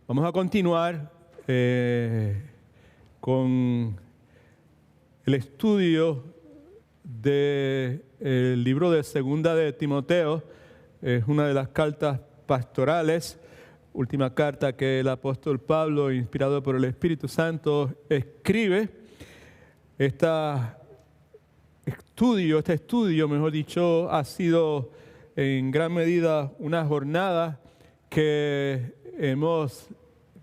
Vamos a continuar con el estudio del libro de Segunda de Timoteo. Es una de las cartas pastorales, última carta que el apóstol Pablo, inspirado por el Espíritu Santo, escribe. Este estudio, mejor dicho, ha sido en gran medida una jornada que hemos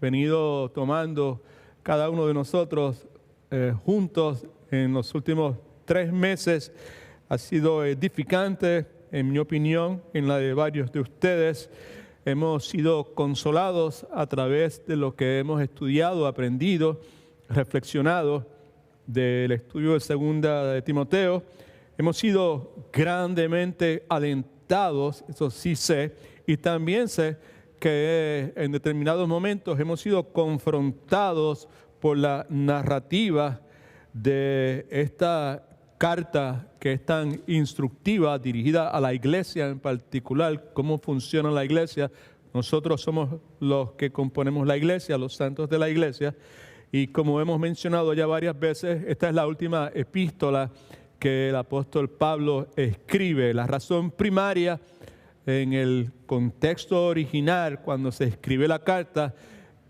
venido tomando cada uno de nosotros juntos en los últimos 3 meses. Ha sido edificante, en mi opinión, en la de varios de ustedes. Hemos sido consolados a través de lo que hemos estudiado, aprendido, reflexionado del estudio de Segunda de Timoteo. Hemos sido grandemente alentados, eso sí sé, y también sé que en determinados momentos hemos sido confrontados por la narrativa de esta carta que es tan instructiva, dirigida a la iglesia en particular, cómo funciona la iglesia. Nosotros somos los que componemos la iglesia, los santos de la iglesia, y como hemos mencionado ya varias veces, esta es la última epístola que el apóstol Pablo escribe. La razón primaria en el contexto original, cuando se escribe la carta,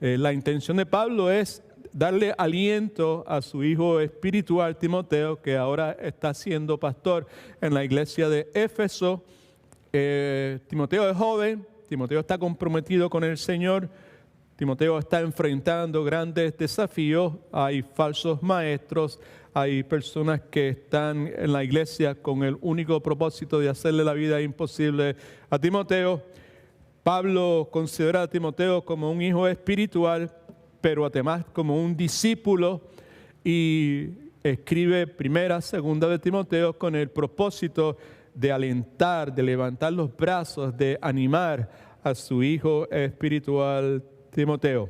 la intención de Pablo es darle aliento a su hijo espiritual Timoteo, que ahora está siendo pastor en la iglesia de Éfeso. Timoteo es joven, Timoteo está comprometido con el Señor, Timoteo está enfrentando grandes desafíos, hay falsos maestros, hay personas que están en la iglesia con el único propósito de hacerle la vida imposible a Timoteo. Pablo considera a Timoteo como un hijo espiritual, pero además como un discípulo, y escribe Primera, Segunda de Timoteo con el propósito de alentar, de levantar los brazos, de animar a su hijo espiritual Timoteo.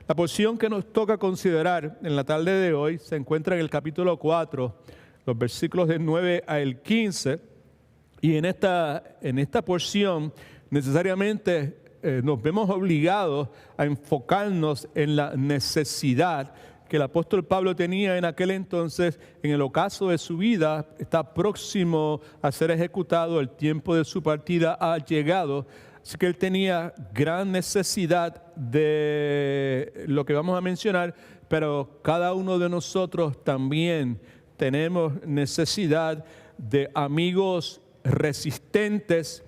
La porción que nos toca considerar en la tarde de hoy se encuentra en el capítulo 4, los versículos del 9 al 15, y en esta porción necesariamente nos vemos obligados a enfocarnos en la necesidad que el apóstol Pablo tenía en aquel entonces. En el ocaso de su vida está próximo a ser ejecutado, el tiempo de su partida ha llegado. Así que él tenía gran necesidad de lo que vamos a mencionar, pero cada uno de nosotros también tenemos necesidad de amigos resistentes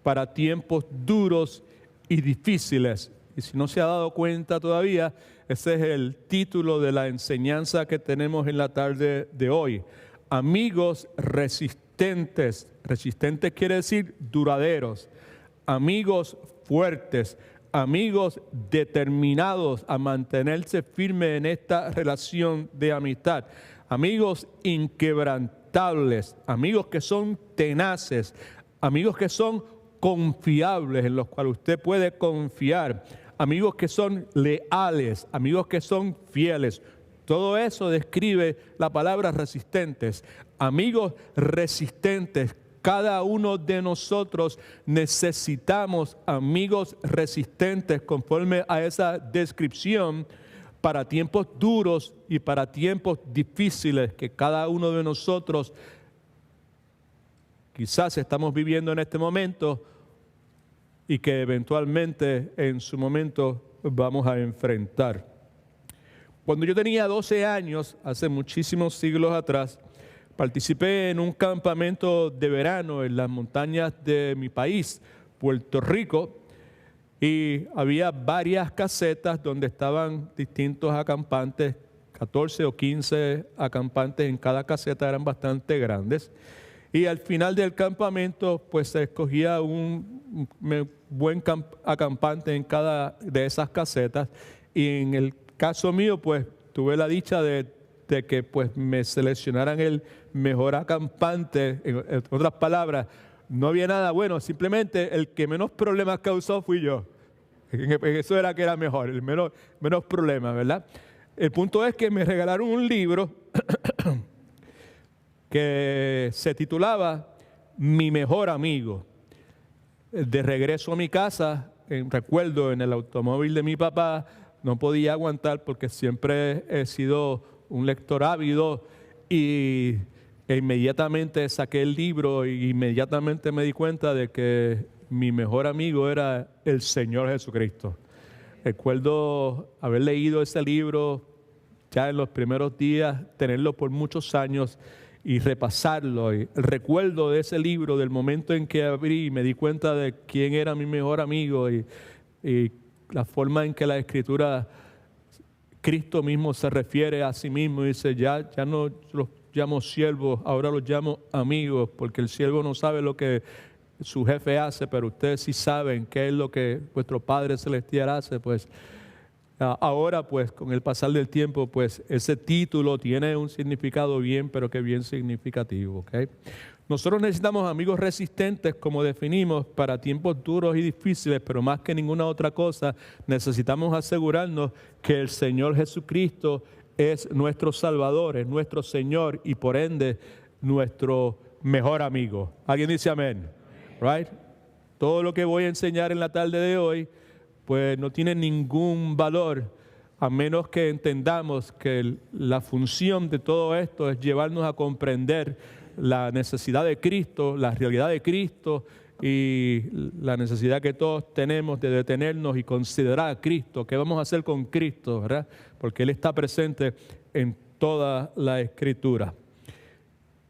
para tiempos duros y difíciles. Y si no se ha dado cuenta todavía, ese es el título de la enseñanza que tenemos en la tarde de hoy. Amigos resistentes. Resistentes quiere decir duraderos. Amigos fuertes, amigos determinados a mantenerse firmes en esta relación de amistad, amigos inquebrantables, amigos que son tenaces, amigos que son confiables, en los cuales usted puede confiar, amigos que son leales, amigos que son fieles. Todo eso describe la palabra resistentes, amigos resistentes. Cada uno de nosotros necesitamos amigos resistentes conforme a esa descripción para tiempos duros y para tiempos difíciles que cada uno de nosotros quizás estamos viviendo en este momento y que eventualmente en su momento vamos a enfrentar. Cuando yo tenía 12 años, hace muchísimos siglos atrás, participé en un campamento de verano en las montañas de mi país, Puerto Rico, y había varias casetas donde estaban distintos acampantes, 14 o 15 acampantes en cada caseta, eran bastante grandes. Y al final del campamento, pues se escogía un buen acampante en cada de esas casetas. Y en el caso mío, pues tuve la dicha de que pues me seleccionaran el mejor acampante. En otras palabras, no había nada bueno, simplemente el que menos problemas causó fui yo. Eso era que era mejor, el menos problemas, ¿verdad? El punto es que me regalaron un libro que se titulaba Mi mejor amigo. De regreso a mi casa, recuerdo en el automóvil de mi papá, no podía aguantar porque siempre he sido un lector ávido e inmediatamente saqué el libro e inmediatamente me di cuenta de que mi mejor amigo era el Señor Jesucristo. Recuerdo haber leído ese libro ya en los primeros días, tenerlo por muchos años y repasarlo. Y el recuerdo de ese libro, del momento en que abrí y me di cuenta de quién era mi mejor amigo y la forma en que la Escritura, Cristo mismo se refiere a sí mismo y dice, ya no los llamo siervos, ahora los llamo amigos, porque el siervo no sabe lo que su jefe hace, pero ustedes sí saben qué es lo que vuestro Padre Celestial hace. Pues ahora, pues con el pasar del tiempo, pues ese título tiene un significado bien, pero que bien significativo, ¿ok? Nosotros necesitamos amigos resistentes, como definimos, para tiempos duros y difíciles, pero más que ninguna otra cosa, necesitamos asegurarnos que el Señor Jesucristo es nuestro Salvador, es nuestro Señor y por ende nuestro mejor amigo. ¿Alguien dice amén? Right? Todo lo que voy a enseñar en la tarde de hoy, pues no tiene ningún valor a menos que entendamos que la función de todo esto es llevarnos a comprender la necesidad de Cristo, la realidad de Cristo y la necesidad que todos tenemos de detenernos y considerar a Cristo. ¿Qué vamos a hacer con Cristo, verdad? Porque Él está presente en toda la Escritura.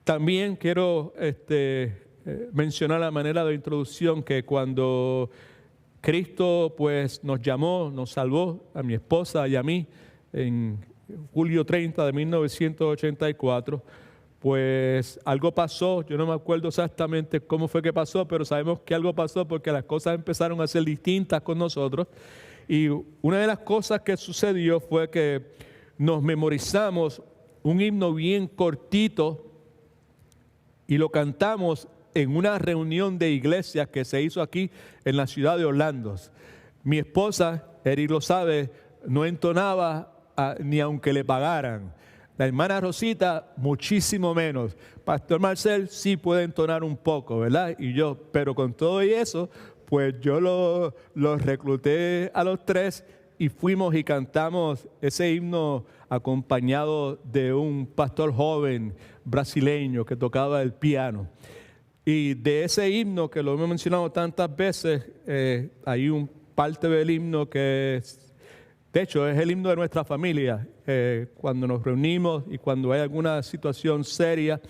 También quiero mencionar la manera de introducción que cuando Cristo pues nos llamó, nos salvó a mi esposa y a mí en julio 30 de 1984, pues algo pasó. Yo no me acuerdo exactamente cómo fue que pasó, pero sabemos que algo pasó porque las cosas empezaron a ser distintas con nosotros. Y una de las cosas que sucedió fue que nos memorizamos un himno bien cortito y lo cantamos en una reunión de iglesias que se hizo aquí en la ciudad de Orlando. Mi esposa, Eric lo sabe, no entonaba ni aunque le pagaran. La hermana Rosita, muchísimo menos. Pastor Marcel sí puede entonar un poco, ¿verdad? Y yo, pero con todo y eso, pues yo los recluté a los tres y fuimos y cantamos ese himno acompañado de un pastor joven brasileño que tocaba el piano. Y de ese himno, que lo hemos mencionado tantas veces, hay un parte del himno que de hecho es el himno de nuestra familia. Cuando nos reunimos y cuando hay alguna situación seria,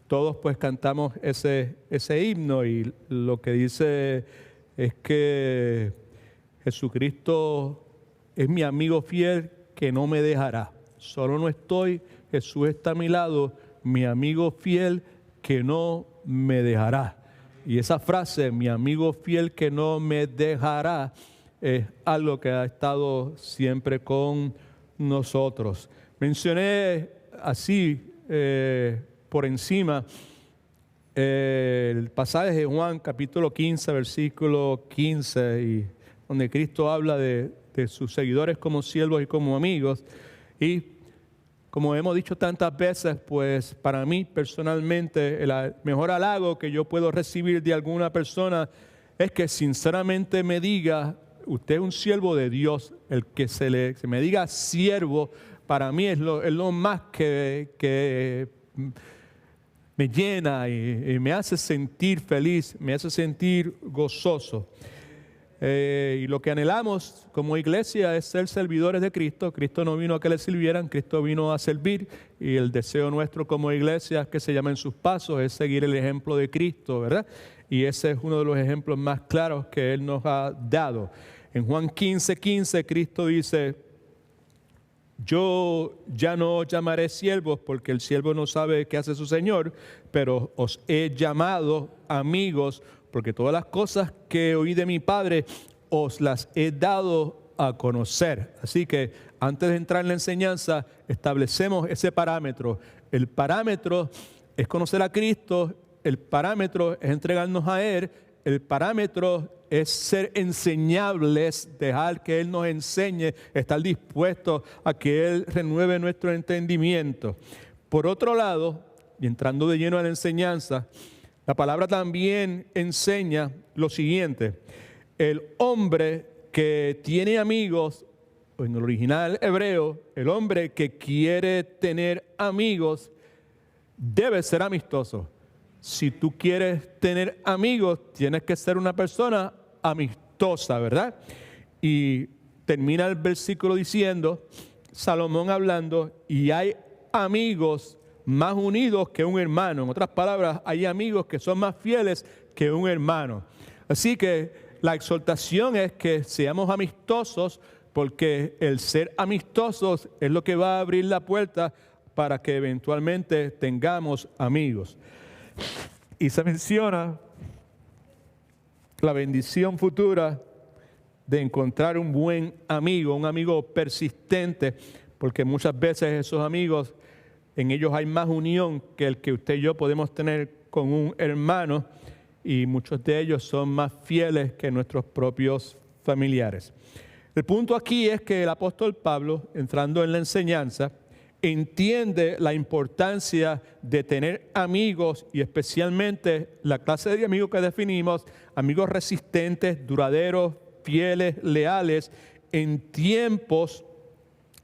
todos pues cantamos ese himno y lo que dice es que Jesucristo es mi amigo fiel que no me dejará. Solo no estoy, Jesús está a mi lado, mi amigo fiel que no me dejará. Y esa frase, mi amigo fiel que no me dejará, es algo que ha estado siempre con nosotros. Mencioné así por encima el pasaje de Juan capítulo 15, versículo 15, y donde Cristo habla de sus seguidores como siervos y como amigos. Y como hemos dicho tantas veces, pues para mí personalmente el mejor halago que yo puedo recibir de alguna persona es que sinceramente me diga, usted es un siervo de Dios. El que se me diga siervo, para mí es lo más que me llena y me hace sentir feliz, me hace sentir gozoso. Y lo que anhelamos como iglesia es ser servidores de Cristo. Cristo no vino a que le sirvieran, Cristo vino a servir. Y el deseo nuestro como iglesia, que se llama en sus pasos, es seguir el ejemplo de Cristo, ¿verdad? Y ese es uno de los ejemplos más claros que Él nos ha dado. En Juan 15:15, Cristo dice, yo ya no os llamaré siervos porque el siervo no sabe qué hace su Señor, pero os he llamado amigos porque todas las cosas que oí de mi Padre os las he dado a conocer. Así que antes de entrar en la enseñanza, establecemos ese parámetro. El parámetro es conocer a Cristo, el parámetro es entregarnos a Él, el parámetro es ser enseñables, dejar que Él nos enseñe, estar dispuestos a que Él renueve nuestro entendimiento. Por otro lado, y entrando de lleno a la enseñanza, La palabra también enseña lo siguiente: el hombre que tiene amigos, o en el original hebreo, el hombre que quiere tener amigos debe ser amistoso. Si tú quieres tener amigos, tienes que ser una persona amistosa, ¿verdad? Y termina el versículo diciendo, Salomón hablando, y hay amigos más unidos que un hermano. En otras palabras, hay amigos que son más fieles que un hermano. Así que la exhortación es que seamos amistosos, porque el ser amistosos es lo que va a abrir la puerta para que eventualmente tengamos amigos. Y se menciona la bendición futura de encontrar un buen amigo, un amigo persistente, porque muchas veces esos amigos, en ellos hay más unión que el que usted y yo podemos tener con un hermano, y muchos de ellos son más fieles que nuestros propios familiares. El punto aquí es que el apóstol Pablo, entrando en la enseñanza, entiende la importancia de tener amigos, y especialmente la clase de amigos que definimos, amigos resistentes, duraderos, fieles, leales, en tiempos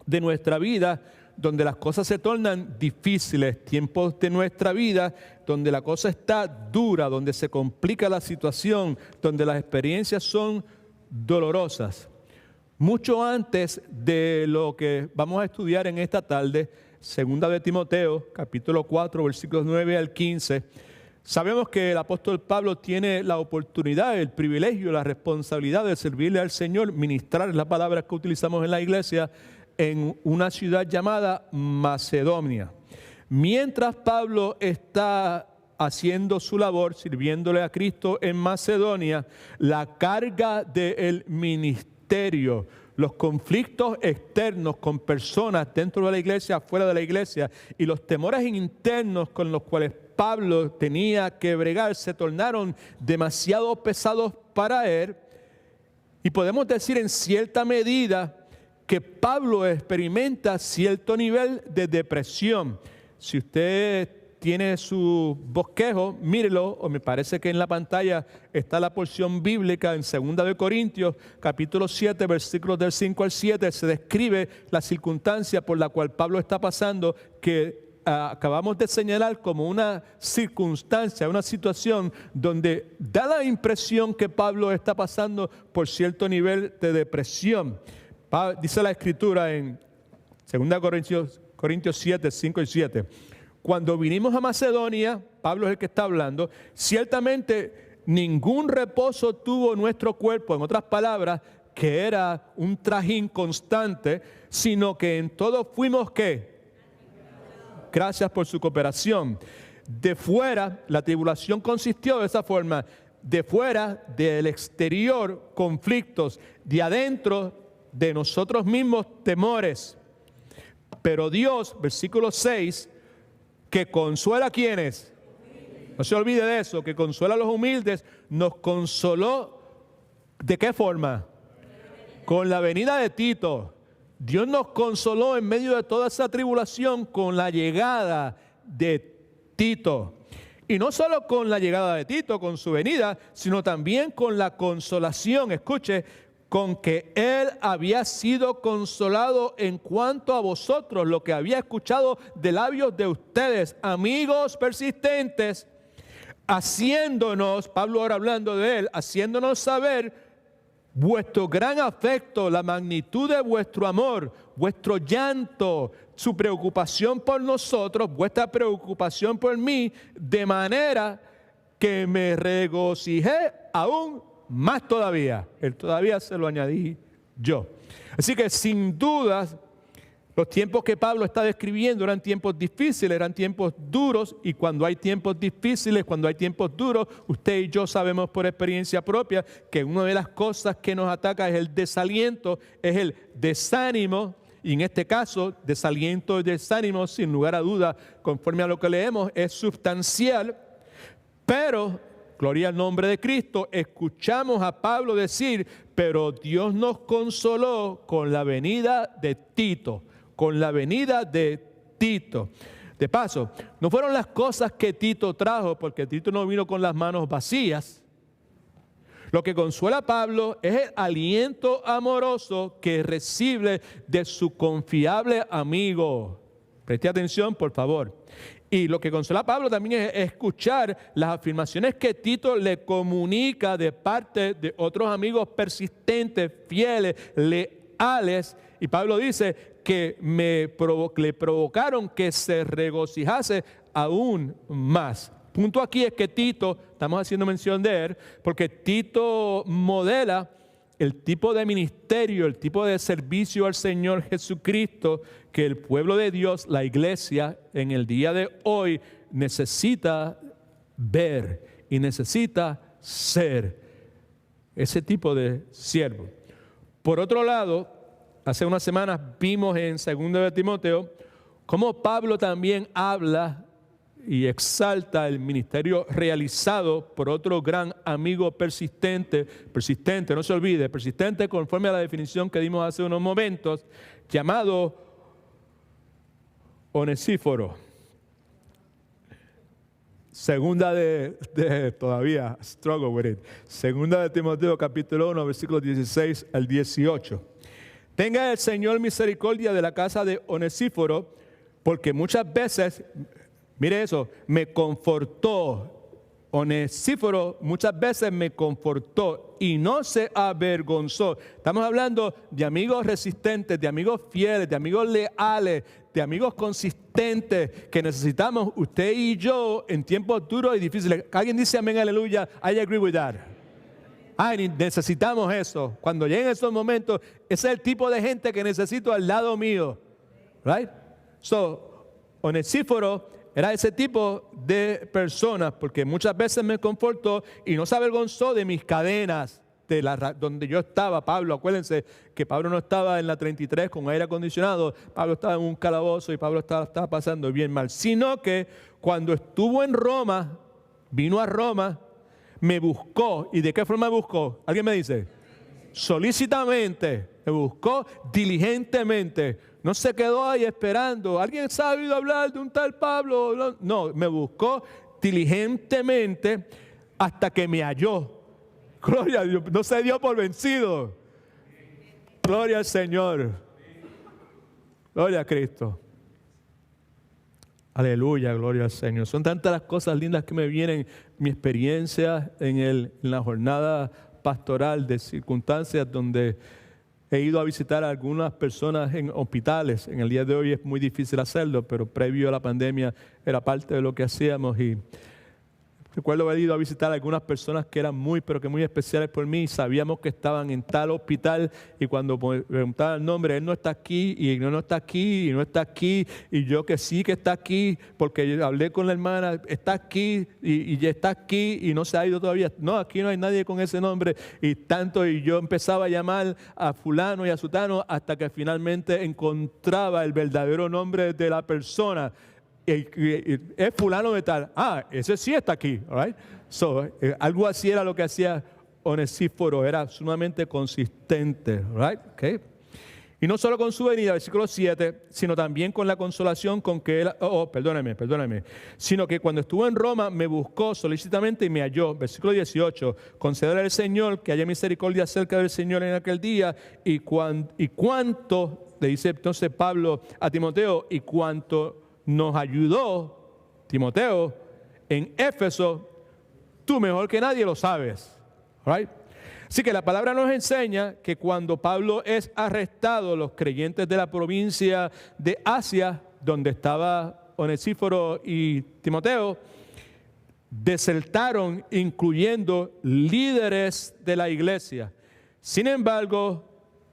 de nuestra vida donde las cosas se tornan difíciles, tiempos de nuestra vida donde la cosa está dura, donde se complica la situación, donde las experiencias son dolorosas. Mucho antes de lo que vamos a estudiar en esta tarde, segunda de Timoteo, capítulo 4, versículos 9 al 15, sabemos que el apóstol Pablo tiene la oportunidad, el privilegio, la responsabilidad de servirle al Señor, ministrar las palabras que utilizamos en la iglesia, en una ciudad llamada Macedonia. Mientras Pablo está haciendo su labor, sirviéndole a Cristo en Macedonia, la carga del ministerio, los conflictos externos con personas dentro de la iglesia, fuera de la iglesia, y los temores internos con los cuales Pablo tenía que bregar se tornaron demasiado pesados para él. Y podemos decir en cierta medida que Pablo experimenta cierto nivel de depresión. Si usted tiene su bosquejo, mírelo, o me parece que en la pantalla está la porción bíblica en 2 de Corintios, capítulo 7, versículos del 5 al 7, se describe la circunstancia por la cual Pablo está pasando, que acabamos de señalar como una circunstancia, una situación donde da la impresión que Pablo está pasando por cierto nivel de depresión. Dice la Escritura en 2 Corintios 7, 5 y 7. Cuando vinimos a Macedonia, Pablo es el que está hablando, ciertamente ningún reposo tuvo nuestro cuerpo, en otras palabras, que era un trajín constante, sino que en todo fuimos, ¿qué? Gracias por su cooperación. De fuera, la tribulación consistió de esa forma: de fuera, del exterior, conflictos; de adentro, de nosotros mismos, temores. Pero Dios, versículo 6, que consuela a quienes, no se olvide de eso, que consuela a los humildes, nos consoló. ¿De qué forma? Con la venida de Tito. Dios nos consoló en medio de toda esa tribulación con la llegada de Tito. Y no solo con la llegada de Tito, con su venida, sino también con la consolación, escuche, con que él había sido consolado en cuanto a vosotros, lo que había escuchado de labios de ustedes, amigos persistentes, haciéndonos, Pablo ahora hablando de él, haciéndonos saber vuestro gran afecto, la magnitud de vuestro amor, vuestro llanto, su preocupación por nosotros, vuestra preocupación por mí, de manera que me regocijé aún más todavía. El todavía se lo añadí yo. Así que sin dudas, los tiempos que Pablo está describiendo eran tiempos difíciles, eran tiempos duros, y cuando hay tiempos difíciles, cuando hay tiempos duros, usted y yo sabemos por experiencia propia que una de las cosas que nos ataca es el desaliento, es el desánimo, y en este caso, desaliento y desánimo, sin lugar a duda, conforme a lo que leemos, es sustancial, pero gloria al nombre de Cristo, escuchamos a Pablo decir, pero Dios nos consoló con la venida de Tito, con la venida de Tito. De paso, no fueron las cosas que Tito trajo, porque Tito no vino con las manos vacías. Lo que consuela a Pablo es el aliento amoroso que recibe de su confiable amigo. Preste atención, por favor. Y lo que consuela a Pablo también es escuchar las afirmaciones que Tito le comunica de parte de otros amigos persistentes, fieles, leales. Y Pablo dice que le provocaron que se regocijase aún más. Punto aquí es que Tito, estamos haciendo mención de él, porque Tito modela el tipo de ministerio, el tipo de servicio al Señor Jesucristo que el pueblo de Dios, la iglesia, en el día de hoy necesita ver y necesita ser ese tipo de siervo. Por otro lado, hace unas semanas vimos en 2 de Timoteo cómo Pablo también habla y exalta el ministerio realizado por otro gran amigo persistente, no se olvide, persistente conforme a la definición que dimos hace unos momentos, llamado Onesíforo. Todavía struggle with it. Segunda de Timoteo capítulo 1, versículos 16 al 18. Tenga el Señor misericordia de la casa de Onesíforo, porque muchas veces, mire eso, me confortó. Onesíforo muchas veces me confortó y no se avergonzó. Estamos hablando de amigos resistentes, de amigos fieles, de amigos leales, de amigos consistentes que necesitamos usted y yo en tiempos duros y difíciles. ¿Alguien dice amén, aleluya? I agree with that. Ay, necesitamos eso. Cuando lleguen esos momentos, ese es el tipo de gente que necesito al lado mío. Right? So, Onesíforo era ese tipo de personas, porque muchas veces me confortó y no se avergonzó de mis cadenas, donde yo estaba. Pablo, acuérdense que Pablo no estaba en la 33 con aire acondicionado, Pablo estaba en un calabozo y Pablo estaba pasando bien mal, sino que cuando estuvo en Roma, vino a Roma, me buscó. ¿Y de qué forma me buscó? ¿Alguien me dice? Solícitamente, me buscó diligentemente. No se quedó ahí esperando. ¿Alguien ha oído hablar de un tal Pablo? No, me buscó diligentemente hasta que me halló. Gloria a Dios, no se dio por vencido. Gloria al Señor. Gloria a Cristo. Aleluya, gloria al Señor. Son tantas las cosas lindas que me vienen. Mi experiencia en la jornada pastoral de circunstancias donde he ido a visitar a algunas personas en hospitales. En el día de hoy es muy difícil hacerlo, pero previo a la pandemia era parte de lo que hacíamos. Y recuerdo haber ido a visitar a algunas personas que eran muy especiales por mí. Sabíamos que estaban en tal hospital y cuando preguntaban el nombre, él no está aquí y no está aquí y no está aquí. Y yo que sí que está aquí porque yo hablé con la hermana, está aquí y ya está aquí y no se ha ido todavía. No, aquí no hay nadie con ese nombre. Y yo empezaba a llamar a fulano y a sutano hasta que finalmente encontraba el verdadero nombre de la persona. Es fulano de tal. Ese sí está aquí. Right? Algo así era lo que hacía Onesíforo. Era sumamente consistente. Right? Okay. Y no solo con su venida, versículo 7, sino también con la consolación con que él... perdóname. Sino que cuando estuvo en Roma me buscó solícitamente y me halló. Versículo 18. Concederá al Señor que haya misericordia acerca del Señor en aquel día. Y cuánto, le dice entonces Pablo a Timoteo, y cuánto nos ayudó Timoteo en Éfeso, tú mejor que nadie lo sabes. Right? Así que la palabra nos enseña que cuando Pablo es arrestado, los creyentes de la provincia de Asia, donde estaba Onesíforo y Timoteo, desertaron, incluyendo líderes de la iglesia. Sin embargo,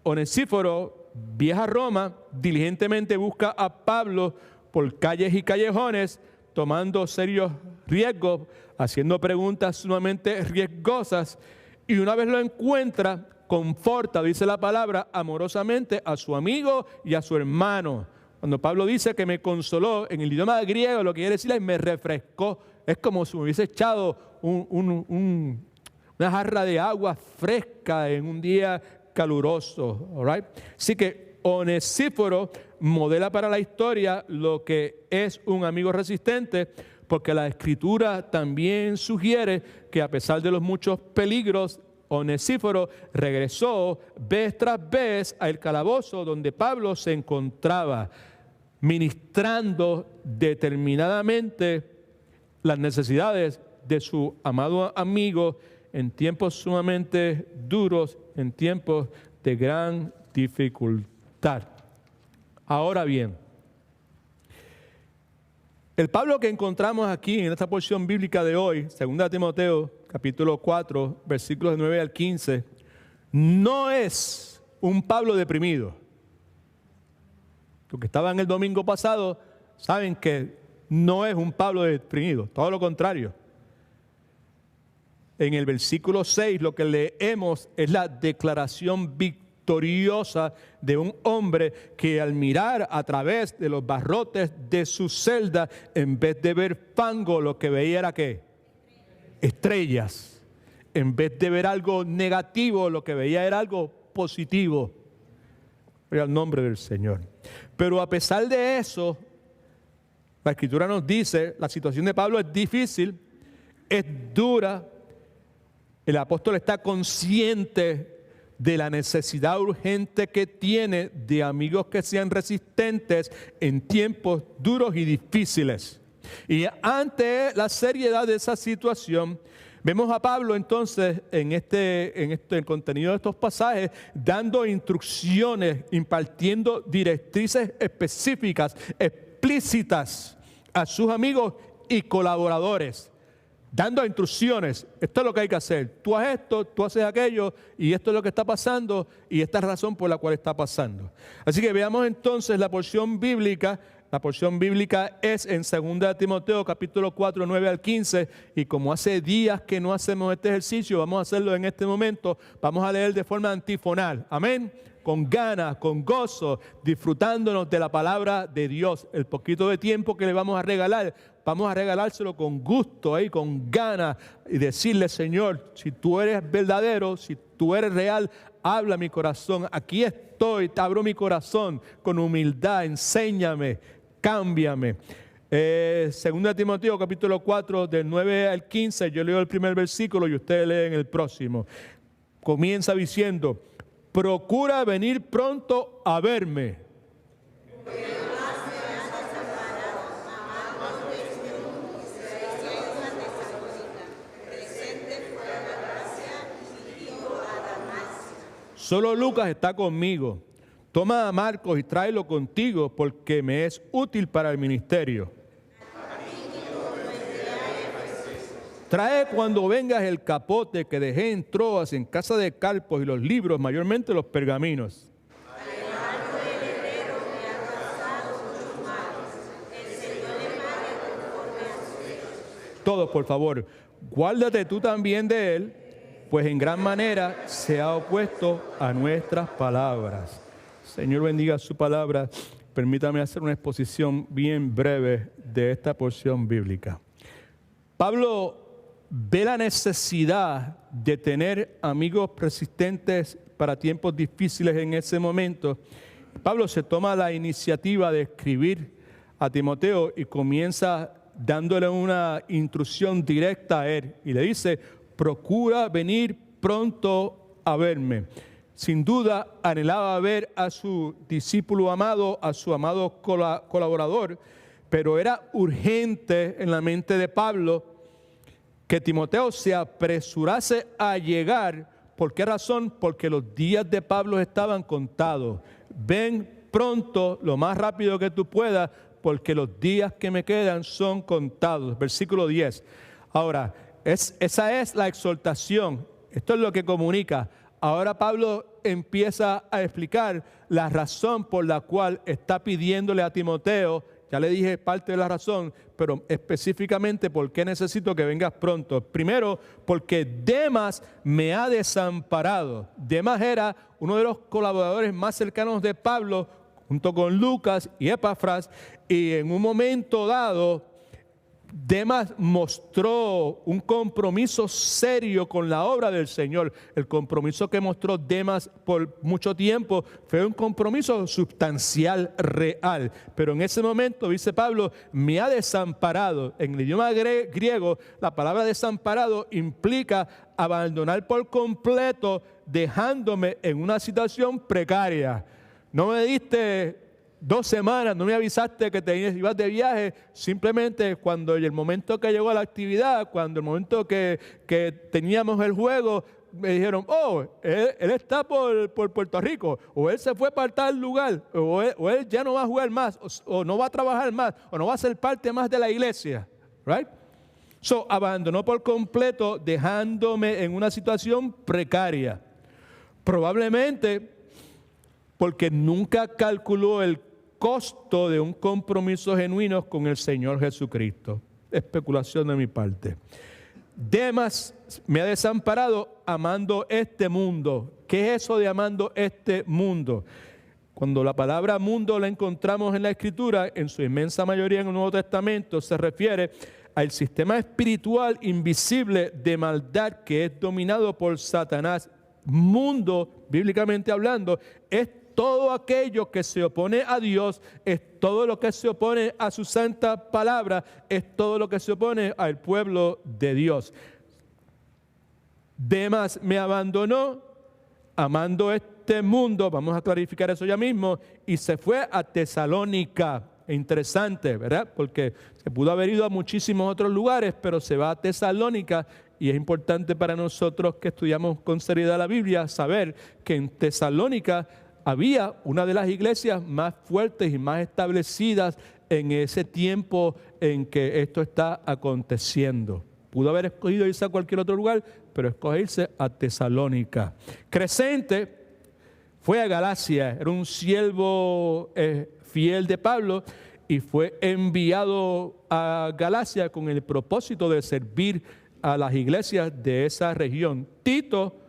Onesíforo viaja a Roma, diligentemente busca a Pablo por calles y callejones, tomando serios riesgos, haciendo preguntas sumamente riesgosas, y una vez lo encuentra, conforta, dice la palabra, amorosamente a su amigo y a su hermano. Cuando Pablo dice que me consoló, en el idioma griego lo que quiere decir es me refrescó. Es como si me hubiese echado una jarra de agua fresca en un día caluroso. All right? Así que Onesíforo modela para la historia lo que es un amigo resistente, porque la Escritura también sugiere que a pesar de los muchos peligros, Onesíforo regresó vez tras vez al calabozo donde Pablo se encontraba, ministrando determinadamente las necesidades de su amado amigo en tiempos sumamente duros, en tiempos de gran dificultad. Ahora bien, el Pablo que encontramos aquí en esta porción bíblica de hoy, 2 Timoteo, capítulo 4, versículos 9 al 15, no es un Pablo deprimido. Los que estaban el domingo pasado saben que no es un Pablo deprimido, todo lo contrario. En el versículo 6 lo que leemos es la declaración victoriosa de un hombre que al mirar a través de los barrotes de su celda, en vez de ver fango, lo que veía era ¿qué? Estrellas. En vez de ver algo negativo, lo que veía era algo positivo. Era el nombre del Señor. Pero a pesar de eso, la Escritura nos dice, la situación de Pablo es difícil, es dura. El apóstol está consciente de la necesidad urgente que tiene de amigos que sean resistentes en tiempos duros y difíciles. Y ante la seriedad de esa situación, vemos a Pablo entonces en el contenido de estos pasajes dando instrucciones, impartiendo directrices específicas, explícitas a sus amigos y colaboradores. Dando instrucciones, esto es lo que hay que hacer, tú haces esto, tú haces aquello, y esto es lo que está pasando, y esta es la razón por la cual está pasando. Así que veamos entonces la porción bíblica es en 2 Timoteo capítulo 4, 9 al 15, y como hace días que no hacemos este ejercicio, vamos a hacerlo en este momento, vamos a leer de forma antifonal, amén, con ganas, con gozo, disfrutándonos de la palabra de Dios. El poquito de tiempo que le vamos a regalárselo con gusto, con ganas, y decirle, Señor, si tú eres verdadero, si tú eres real, habla mi corazón, aquí estoy, te abro mi corazón con humildad, enséñame, cámbiame. 2 Timoteo capítulo 4 del 9 al 15, yo leo el primer versículo y ustedes leen el próximo. Comienza diciendo, procura venir pronto a verme. Solo Lucas está conmigo. Toma a Marcos y tráelo contigo porque me es útil para el ministerio. Trae cuando vengas el capote que dejé en Troas en casa de Carpos y los libros, mayormente los pergaminos. Todos, por favor, guárdate tú también de él, pues en gran manera se ha opuesto a nuestras palabras. Señor, bendiga su palabra. Permítame hacer una exposición bien breve de esta porción bíblica. Pablo ve la necesidad de tener amigos persistentes para tiempos difíciles en ese momento. Pablo se toma la iniciativa de escribir a Timoteo y comienza dándole una instrucción directa a él. Y le dice, procura venir pronto a verme. Sin duda anhelaba ver a su discípulo amado, a su amado colaborador, pero era urgente en la mente de Pablo que Timoteo se apresurase a llegar. ¿Por qué razón? Porque los días de Pablo estaban contados. Ven pronto, lo más rápido que tú puedas, porque los días que me quedan son contados. Versículo 10. Ahora, esa es la exhortación. Esto es lo que comunica. Ahora Pablo empieza a explicar la razón por la cual está pidiéndole a Timoteo. Ya le dije parte de la razón, pero específicamente por qué necesito que vengas pronto. Primero, porque Demas me ha desamparado. Demas era uno de los colaboradores más cercanos de Pablo, junto con Lucas y Epafras, y en un momento dado, Demas mostró un compromiso serio con la obra del Señor. El compromiso que mostró Demas por mucho tiempo fue un compromiso sustancial, real. Pero en ese momento, dice Pablo, me ha desamparado. En el idioma griego, la palabra desamparado implica abandonar por completo, dejándome en una situación precaria. No me diste 2 semanas, no me avisaste que te ibas de viaje, simplemente cuando el momento que llegó a la actividad, cuando el momento que teníamos el juego, me dijeron, oh, él está por Puerto Rico, o él se fue para tal lugar, o él ya no va a jugar más, o no va a trabajar más, o no va a ser parte más de la iglesia, right? So, abandonó por completo, dejándome en una situación precaria. Probablemente porque nunca calculó el costo de un compromiso genuino con el Señor Jesucristo. Especulación de mi parte. Demas me ha desamparado amando este mundo. ¿Qué es eso de amando este mundo? Cuando la palabra mundo la encontramos en la Escritura, en su inmensa mayoría en el Nuevo Testamento, se refiere al sistema espiritual invisible de maldad que es dominado por Satanás. Mundo, bíblicamente hablando, es todo aquello que se opone a Dios, es todo lo que se opone a su santa palabra, es todo lo que se opone al pueblo de Dios. Demas me abandonó amando este mundo, vamos a clarificar eso ya mismo, y se fue a Tesalónica. Interesante, ¿verdad? Porque se pudo haber ido a muchísimos otros lugares, pero se va a Tesalónica. Y es importante para nosotros que estudiamos con seriedad la Biblia, saber que en Tesalónica había una de las iglesias más fuertes y más establecidas en ese tiempo en que esto está aconteciendo. Pudo haber escogido irse a cualquier otro lugar, pero escogerse a Tesalónica. Crescente fue a Galacia, era un siervo fiel de Pablo y fue enviado a Galacia con el propósito de servir a las iglesias de esa región. Tito,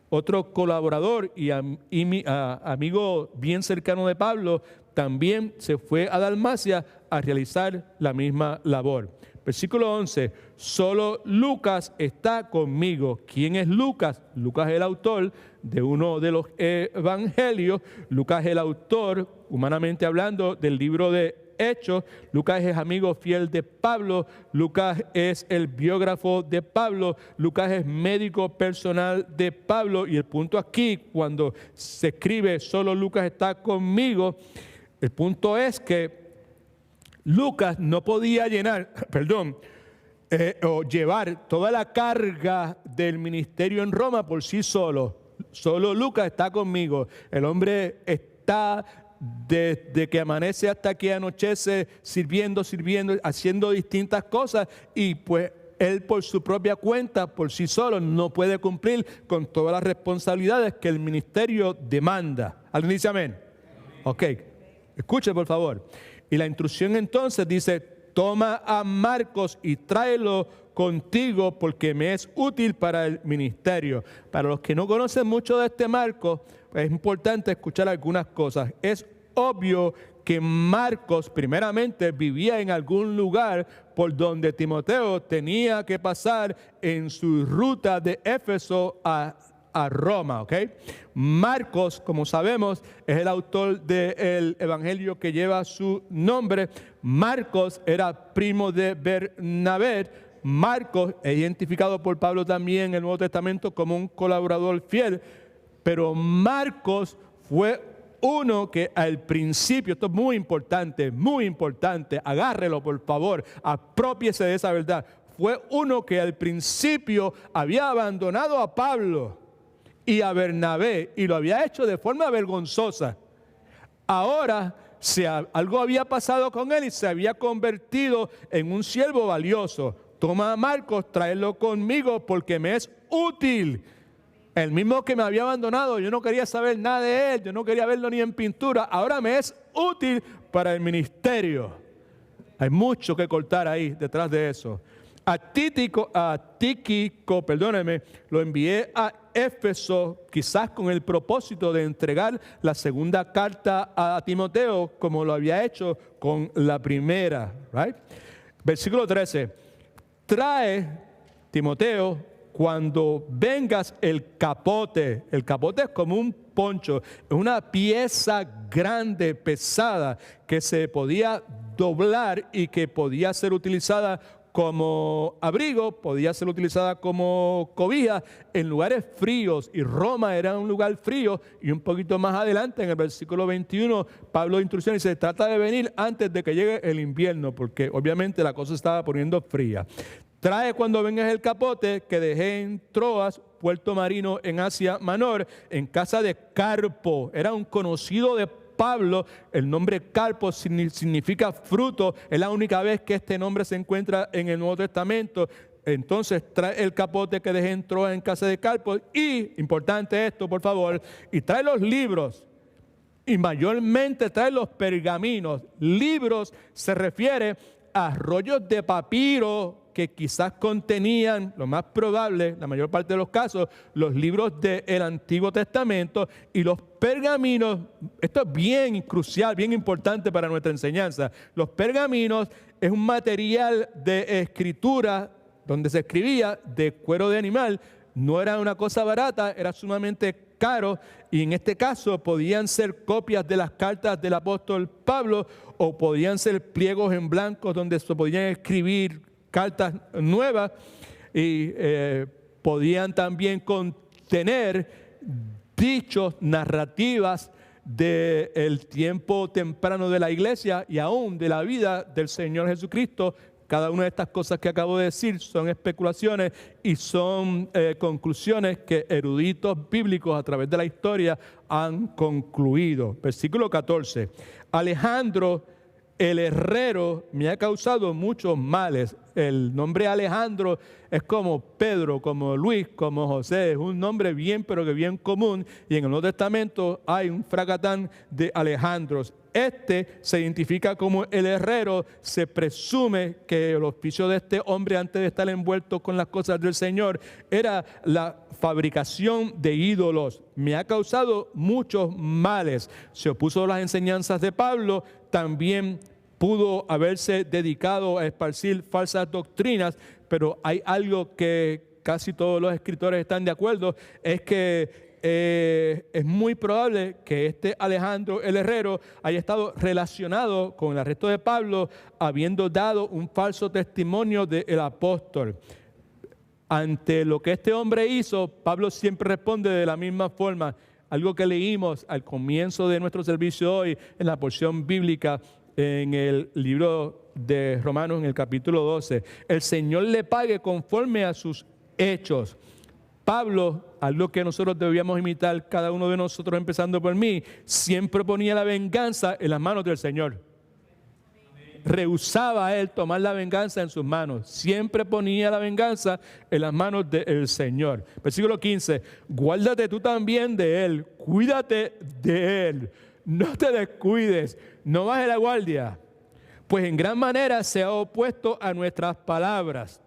otro colaborador y amigo bien cercano de Pablo, también se fue a Dalmacia a realizar la misma labor. Versículo 11, solo Lucas está conmigo. ¿Quién es Lucas? Lucas es el autor de uno de los evangelios. Lucas es el autor, humanamente hablando, del libro de Hechos. Lucas es amigo fiel de Pablo. Lucas es el biógrafo de Pablo. Lucas es médico personal de Pablo. Y el punto aquí, cuando se escribe solo Lucas está conmigo, el punto es que Lucas no podía llevar toda la carga del ministerio en Roma por sí solo. Solo Lucas está conmigo. El hombre está desde que amanece hasta que anochece sirviendo, haciendo distintas cosas, y pues él por su propia cuenta, por sí solo, no puede cumplir con todas las responsabilidades que el ministerio demanda. ¿Alguien dice amén? Ok, escuche por favor. Y la instrucción entonces dice, toma a Marcos y tráelo contigo porque me es útil para el ministerio. Para los que no conocen mucho de este Marcos, es importante escuchar algunas cosas. Es obvio que Marcos primeramente vivía en algún lugar por donde Timoteo tenía que pasar en su ruta de Éfeso a Roma, ¿ok? Marcos, como sabemos, es el autor del evangelio que lleva su nombre. Marcos era primo de Bernabé. Marcos es identificado por Pablo también en el Nuevo Testamento como un colaborador fiel, pero Marcos fue uno que al principio, esto es muy importante, agárrelo por favor, apropiese de esa verdad, fue uno que al principio había abandonado a Pablo y a Bernabé, y lo había hecho de forma vergonzosa. Ahora algo había pasado con él y se había convertido en un siervo valioso. Toma a Marcos, tráelo conmigo porque me es útil. El mismo que me había abandonado, yo no quería saber nada de él, yo no quería verlo ni en pintura, ahora me es útil para el ministerio. Hay mucho que cortar ahí detrás de eso. A Tíquico, lo envié a Éfeso, quizás con el propósito de entregar la segunda carta a Timoteo, como lo había hecho con la primera, right? Versículo 13. Trae, Timoteo, cuando vengas el capote. El capote es como un poncho, es una pieza grande, pesada, que se podía doblar y que podía ser utilizada como abrigo, podía ser utilizada como cobija en lugares fríos, y Roma era un lugar frío. Y un poquito más adelante, en el versículo 21, Pablo instrucciona y se trata de venir antes de que llegue el invierno, porque obviamente la cosa estaba poniendo fría. Trae cuando vengas el capote que dejé en Troas, puerto marino en Asia Menor, en casa de Carpo. Era un conocido de Pablo. El nombre Carpo significa fruto. Es la única vez que este nombre se encuentra en el Nuevo Testamento. Entonces trae el capote que dejé en Troas en casa de Carpo. Y, importante esto, por favor, y trae los libros. Y mayormente trae los pergaminos. Libros se refiere a rollos de papiro que quizás contenían, lo más probable, la mayor parte de los casos, los libros del Antiguo Testamento. Y los pergaminos, esto es bien crucial, bien importante para nuestra enseñanza. Los pergaminos es un material de escritura donde se escribía de cuero de animal. No era una cosa barata, era sumamente caro, y en este caso podían ser copias de las cartas del apóstol Pablo, o podían ser pliegos en blanco donde se podían escribir cartas nuevas, y podían también contener dichos, narrativas del tiempo temprano de la iglesia y aún de la vida del Señor Jesucristo. Cada una de estas cosas que acabo de decir son especulaciones y son conclusiones que eruditos bíblicos a través de la historia han concluido. Versículo 14. Alejandro, el herrero, me ha causado muchos males. El nombre Alejandro es como Pedro, como Luis, como José. Es un nombre bien, pero que bien común. Y en el Nuevo Testamento hay un fracatán de Alejandros. Este se identifica como el herrero. Se presume que el oficio de este hombre, antes de estar envuelto con las cosas del Señor, era la fabricación de ídolos. Me ha causado muchos males. Se opuso a las enseñanzas de Pablo. También pudo haberse dedicado a esparcir falsas doctrinas, pero hay algo que casi todos los escritores están de acuerdo, es que es muy probable que este Alejandro el herrero haya estado relacionado con el arresto de Pablo, habiendo dado un falso testimonio del apóstol. Ante lo que este hombre hizo, Pablo siempre responde de la misma forma. Algo que leímos al comienzo de nuestro servicio hoy en la porción bíblica en el libro de Romanos, en el capítulo 12. El Señor le pague conforme a sus hechos. Pablo, algo que nosotros debíamos imitar cada uno de nosotros, empezando por mí, siempre ponía la venganza en las manos del Señor. Rehusaba a él tomar la venganza en sus manos. Siempre ponía la venganza en las manos del Señor. Versículo 15. Guárdate tú también de él. Cuídate de él. No te descuides. No bajes la guardia. Pues en gran manera se ha opuesto a nuestras palabras.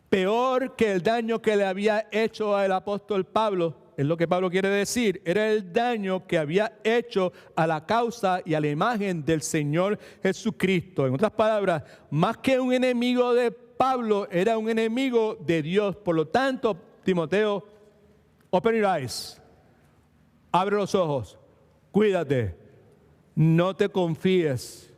Peor que el daño que le había hecho al apóstol Pablo, es lo que Pablo quiere decir, era el daño que había hecho a la causa y a la imagen del Señor Jesucristo. En otras palabras, más que un enemigo de Pablo, era un enemigo de Dios. Por lo tanto, Timoteo, open your eyes, abre los ojos, cuídate, no te confíes.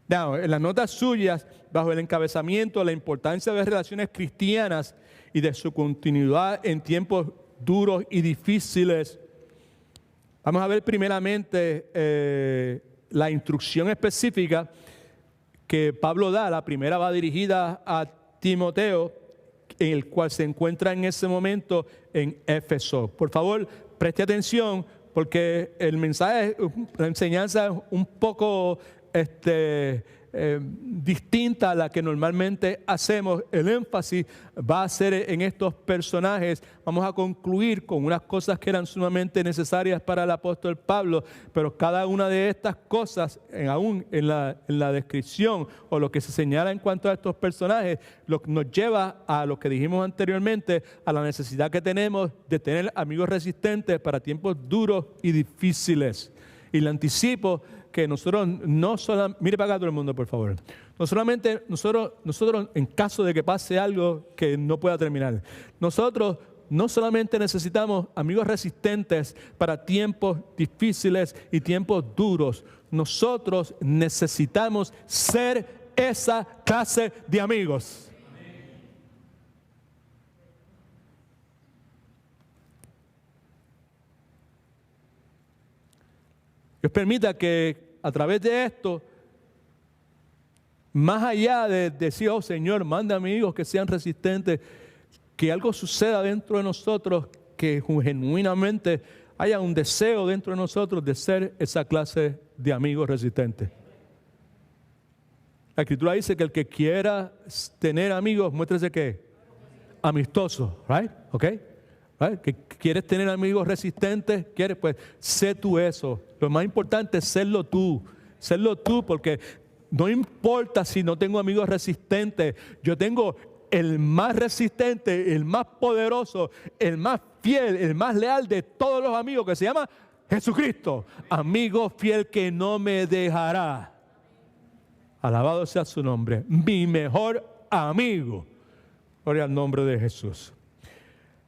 Now, en las notas suyas, bajo el encabezamiento de la importancia de las relaciones cristianas y de su continuidad en tiempos duros y difíciles, vamos a ver primeramente la instrucción específica que Pablo da. La primera va dirigida a Timoteo, en el cual se encuentra en ese momento en Éfeso. Por favor, preste atención, porque el mensaje, la enseñanza es un poco distinta a la que normalmente hacemos. El énfasis va a ser en estos personajes. Vamos a concluir con unas cosas que eran sumamente necesarias para el apóstol Pablo, pero cada una de estas cosas, aún en la descripción o lo que se señala en cuanto a estos personajes, nos lleva a lo que dijimos anteriormente, a la necesidad que tenemos de tener amigos resistentes para tiempos duros y difíciles. Y le anticipo que nosotros no solamente, mire para acá todo el mundo, por favor. No solamente nosotros en caso de que pase algo que no pueda terminar, nosotros no solamente necesitamos amigos resistentes para tiempos difíciles y tiempos duros, nosotros necesitamos ser esa clase de amigos. Dios permita que a través de esto, más allá de decir, oh Señor, manda amigos que sean resistentes, que algo suceda dentro de nosotros, que genuinamente haya un deseo dentro de nosotros de ser esa clase de amigos resistentes. La Escritura dice que el que quiera tener amigos, muéstrese ¿qué? Amistoso, right? ¿Ok? Right? Que quieres tener amigos resistentes, quieres, pues, sé tú eso. Lo más importante es serlo tú, porque no importa si no tengo amigos resistentes, yo tengo el más resistente, el más poderoso, el más fiel, el más leal de todos los amigos, que se llama Jesucristo. Amigo fiel que no me dejará. Alabado sea su nombre. Mi mejor amigo. Gloria al nombre de Jesús.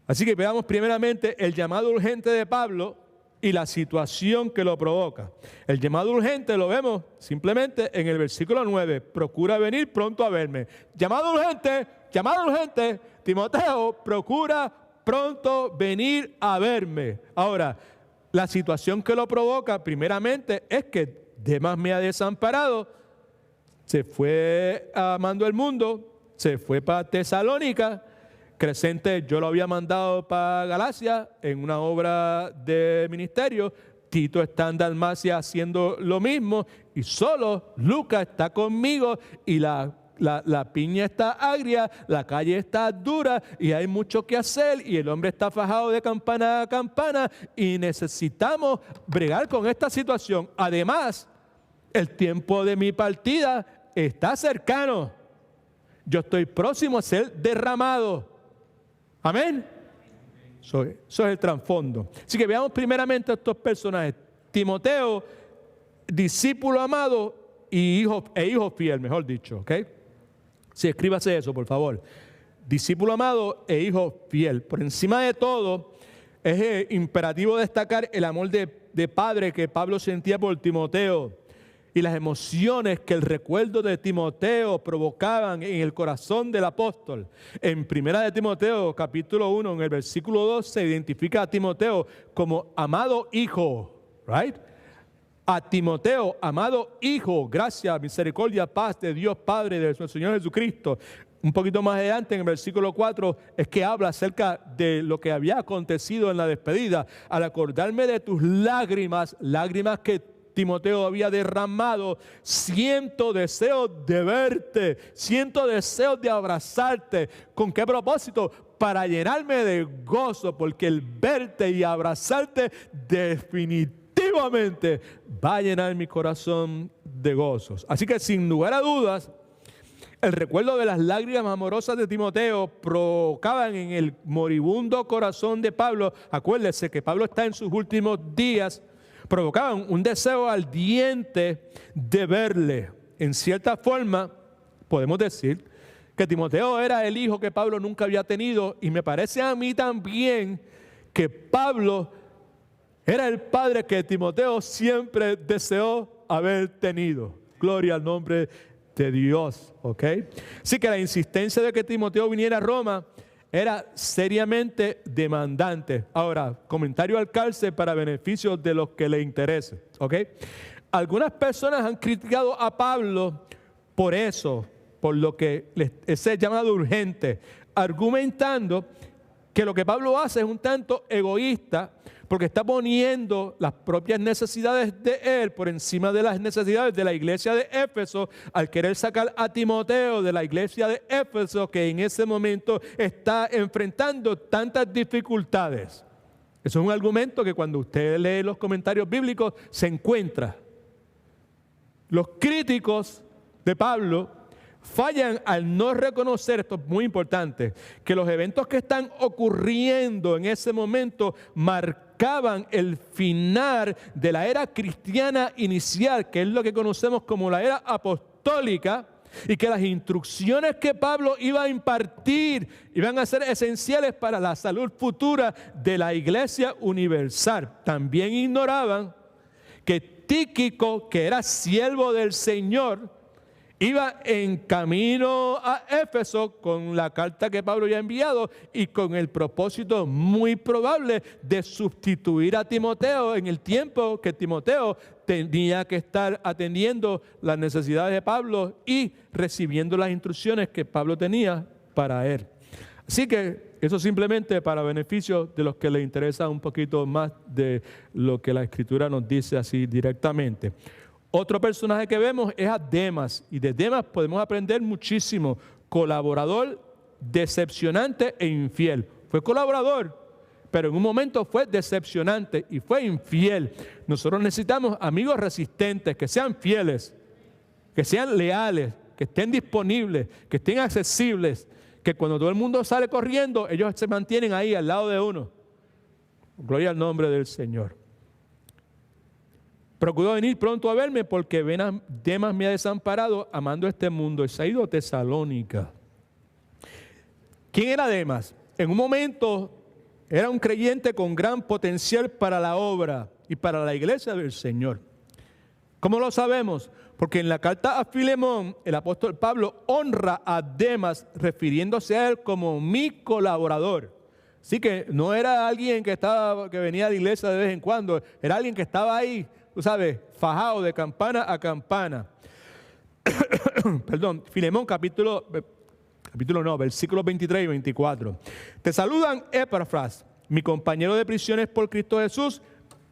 Así que veamos primeramente el llamado urgente de Pablo y la situación que lo provoca. El llamado urgente lo vemos simplemente en el versículo 9. Procura venir pronto a verme. Llamado urgente, Timoteo, procura pronto venir a verme. Ahora, la situación que lo provoca primeramente es que Demas me ha desamparado, se fue amando el mundo, se fue para Tesalónica. Crescente yo lo había mandado para Galacia en una obra de ministerio. Tito está en Dalmacia haciendo lo mismo y solo Lucas está conmigo y la piña está agria, la calle está dura y hay mucho que hacer y el hombre está fajado de campana a campana y necesitamos bregar con esta situación. Además, el tiempo de mi partida está cercano. Yo estoy próximo a ser derramado. Amén. Eso es el trasfondo. Así que veamos primeramente a estos personajes. Timoteo, discípulo amado e hijo fiel, mejor dicho. ¿Ok? Sí, escríbase eso, por favor. Discípulo amado e hijo fiel. Por encima de todo, es imperativo destacar el amor de padre que Pablo sentía por Timoteo y las emociones que el recuerdo de Timoteo provocaban en el corazón del apóstol. En Primera de Timoteo, capítulo 1, en el versículo 2, se identifica a Timoteo como amado hijo, right? A Timoteo, amado hijo, gracia, misericordia, paz de Dios Padre, de nuestro Señor Jesucristo. Un poquito más adelante, en el versículo 4, es que habla acerca de lo que había acontecido en la despedida. Al acordarme de tus lágrimas que Timoteo había derramado, siento deseos de verte, siento deseos de abrazarte. ¿Con qué propósito? Para llenarme de gozo, porque el verte y abrazarte definitivamente va a llenar mi corazón de gozos. Así que sin lugar a dudas, el recuerdo de las lágrimas amorosas de Timoteo provocaban en el moribundo corazón de Pablo. Acuérdese que Pablo está en sus últimos días. Provocaban un deseo ardiente de verle. En cierta forma, podemos decir que Timoteo era el hijo que Pablo nunca había tenido, y me parece a mí también que Pablo era el padre que Timoteo siempre deseó haber tenido. Gloria al nombre de Dios, ¿ok? Así que la insistencia de que Timoteo viniera a Roma era seriamente demandante. Ahora, comentario al cárcel para beneficio de los que le interese, ¿ok? Algunas personas han criticado a Pablo por eso, por lo que ese llamado urgente, argumentando que lo que Pablo hace es un tanto egoísta, porque está poniendo las propias necesidades de él por encima de las necesidades de la iglesia de Éfeso, al querer sacar a Timoteo de la iglesia de Éfeso, que en ese momento está enfrentando tantas dificultades. Eso es un argumento que cuando usted lee los comentarios bíblicos se encuentra. Los críticos de Pablo fallan al no reconocer, esto es muy importante, que los eventos que están ocurriendo en ese momento marcaban el final de la era cristiana inicial, que es lo que conocemos como la era apostólica, y que las instrucciones que Pablo iba a impartir iban a ser esenciales para la salud futura de la Iglesia universal. También ignoraban que Tíquico, que era siervo del Señor, iba en camino a Éfeso con la carta que Pablo había enviado y con el propósito muy probable de sustituir a Timoteo en el tiempo que Timoteo tenía que estar atendiendo las necesidades de Pablo y recibiendo las instrucciones que Pablo tenía para él. Así que eso simplemente para beneficio de los que les interesa un poquito más de lo que la Escritura nos dice así directamente. Otro personaje que vemos es a Demas, y de Demas podemos aprender muchísimo. Colaborador, decepcionante e infiel. Fue colaborador, pero en un momento fue decepcionante y fue infiel. Nosotros necesitamos amigos resistentes, que sean fieles, que sean leales, que estén disponibles, que estén accesibles, que cuando todo el mundo sale corriendo, ellos se mantienen ahí al lado de uno. Gloria al nombre del Señor. Procuró venir pronto a verme porque Demas me ha desamparado amando este mundo y se ha ido a Tesalónica. ¿Quién era Demas? En un momento era un creyente con gran potencial para la obra y para la iglesia del Señor. ¿Cómo lo sabemos? Porque en la carta a Filemón, el apóstol Pablo honra a Demas refiriéndose a él como mi colaborador. Así que no era alguien que venía a la iglesia de vez en cuando, era alguien que estaba ahí, tú sabes, fajado de campana a campana. Perdón, Filemón versículos 23 y 24. Te saludan Epafras, mi compañero de prisiones por Cristo Jesús.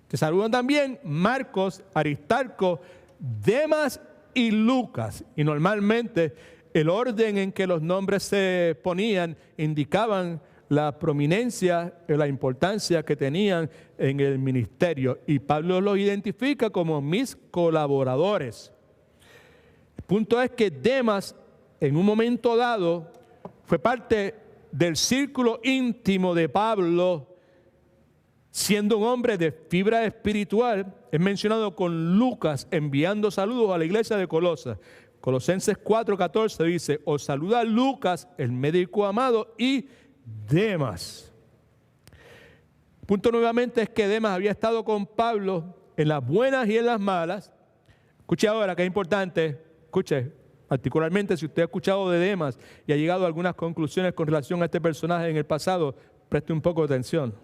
Te saludan también Marcos, Aristarco, Demas y Lucas. Y normalmente el orden en que los nombres se ponían indicaban la prominencia, la importancia que tenían en el ministerio. Y Pablo los identifica como mis colaboradores. El punto es que Demas, en un momento dado, fue parte del círculo íntimo de Pablo, siendo un hombre de fibra espiritual. Es mencionado con Lucas enviando saludos a la iglesia de Colosas. Colosenses 4:14 dice: os saluda Lucas, el médico amado, y Demas. El punto nuevamente es que Demas había estado con Pablo en las buenas y en las malas. Escuche ahora, que es importante, escuche, particularmente si usted ha escuchado de Demas y ha llegado a algunas conclusiones con relación a este personaje en el pasado, preste un poco de atención.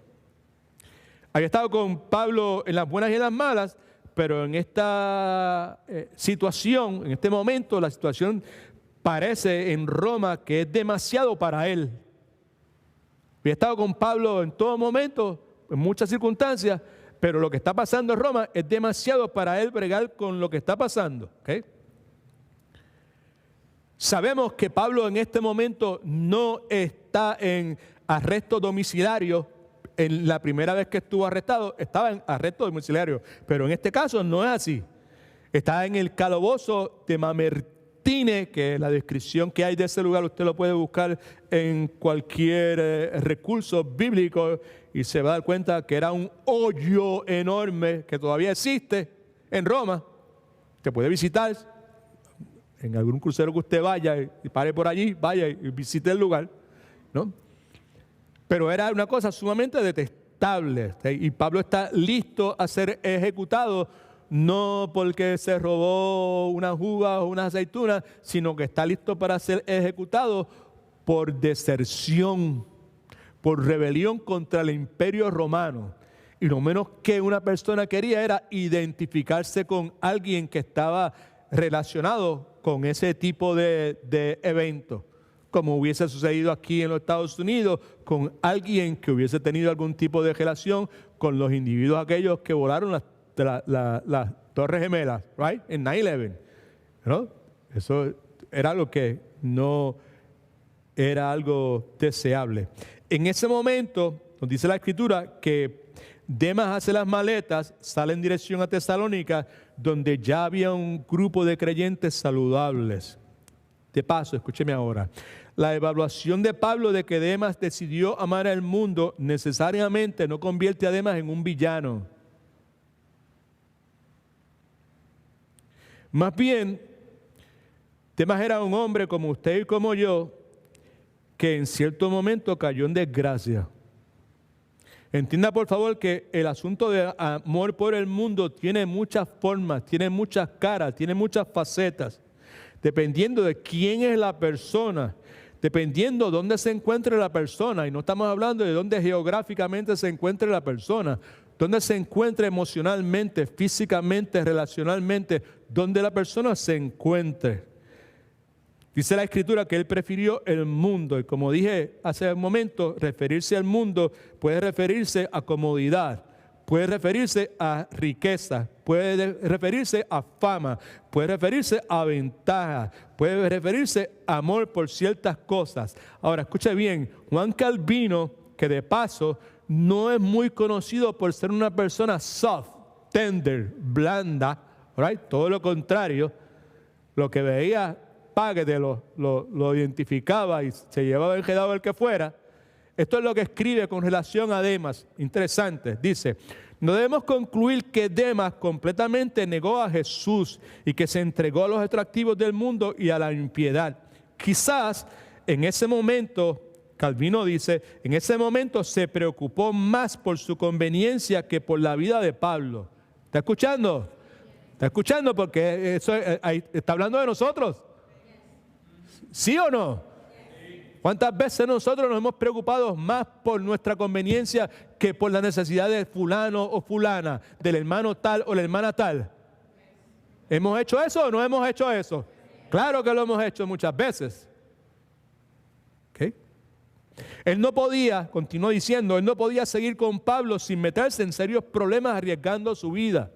Había estado con Pablo en las buenas y en las malas, pero en esta situación, en este momento, la situación parece en Roma que es demasiado para él. Había estado con Pablo en todo momento, en muchas circunstancias, pero lo que está pasando en Roma es demasiado para él bregar con lo que está pasando. ¿Okay? Sabemos que Pablo en este momento no está en arresto domiciliario. En la primera vez que estuvo arrestado, estaba en arresto domiciliario, pero en este caso no es así. Está en el calabozo de Mamertine, que la descripción que hay de ese lugar usted lo puede buscar en cualquier recurso bíblico y se va a dar cuenta que era un hoyo enorme que todavía existe en Roma. Usted puede visitar en algún crucero que usted vaya y pare por allí, vaya y visite el lugar, ¿no? Pero era una cosa sumamente detestable. Y Pablo está listo a ser ejecutado, no porque se robó unas uvas o unas aceitunas, sino que está listo para ser ejecutado por deserción, por rebelión contra el imperio romano. Y lo menos que una persona quería era identificarse con alguien que estaba relacionado con ese tipo de evento, como hubiese sucedido aquí en los Estados Unidos, con alguien que hubiese tenido algún tipo de relación con los individuos aquellos que volaron las Torres Gemelas, right? En 9/11, ¿no? Eso era algo que no era algo deseable. En ese momento, nos dice la Escritura que Demas hace las maletas, sale en dirección a Tesalónica, donde ya había un grupo de creyentes saludables. De paso, escúcheme ahora. La evaluación de Pablo de que Demas decidió amar al mundo necesariamente no convierte a Demas en un villano. Más bien, Demas era un hombre como usted y como yo, que en cierto momento cayó en desgracia. Entienda por favor que el asunto de amor por el mundo tiene muchas formas, tiene muchas caras, tiene muchas facetas. Dependiendo de quién es la persona, dependiendo de dónde se encuentre la persona, y no estamos hablando de dónde geográficamente se encuentre la persona, dónde se encuentre emocionalmente, físicamente, relacionalmente, dónde la persona se encuentre. Dice la Escritura que él prefirió el mundo, y como dije hace un momento, referirse al mundo puede referirse a comodidad, puede referirse a riqueza, puede referirse a fama, puede referirse a ventaja, puede referirse a amor por ciertas cosas. Ahora, escuche bien, Juan Calvino, que de paso no es muy conocido por ser una persona soft, tender, blanda, right? Todo lo contrario, lo que veía Páguete lo identificaba y se llevaba enredado el que fuera. Esto es lo que escribe con relación a Demas. Interesante. Dice, no debemos concluir que Demas completamente negó a Jesús y que se entregó a los atractivos del mundo y a la impiedad. Quizás en ese momento, Calvino dice, en ese momento se preocupó más por su conveniencia que por la vida de Pablo. ¿Está escuchando? ¿Está escuchando? Porque eso está hablando de nosotros. ¿Sí o no? ¿Cuántas veces nosotros nos hemos preocupado más por nuestra conveniencia que por la necesidad de fulano o fulana, del hermano tal o la hermana tal? ¿Hemos hecho eso o no hemos hecho eso? Claro que lo hemos hecho muchas veces. ¿Okay? Él no podía, continuó diciendo, él no podía seguir con Pablo sin meterse en serios problemas arriesgando su vida.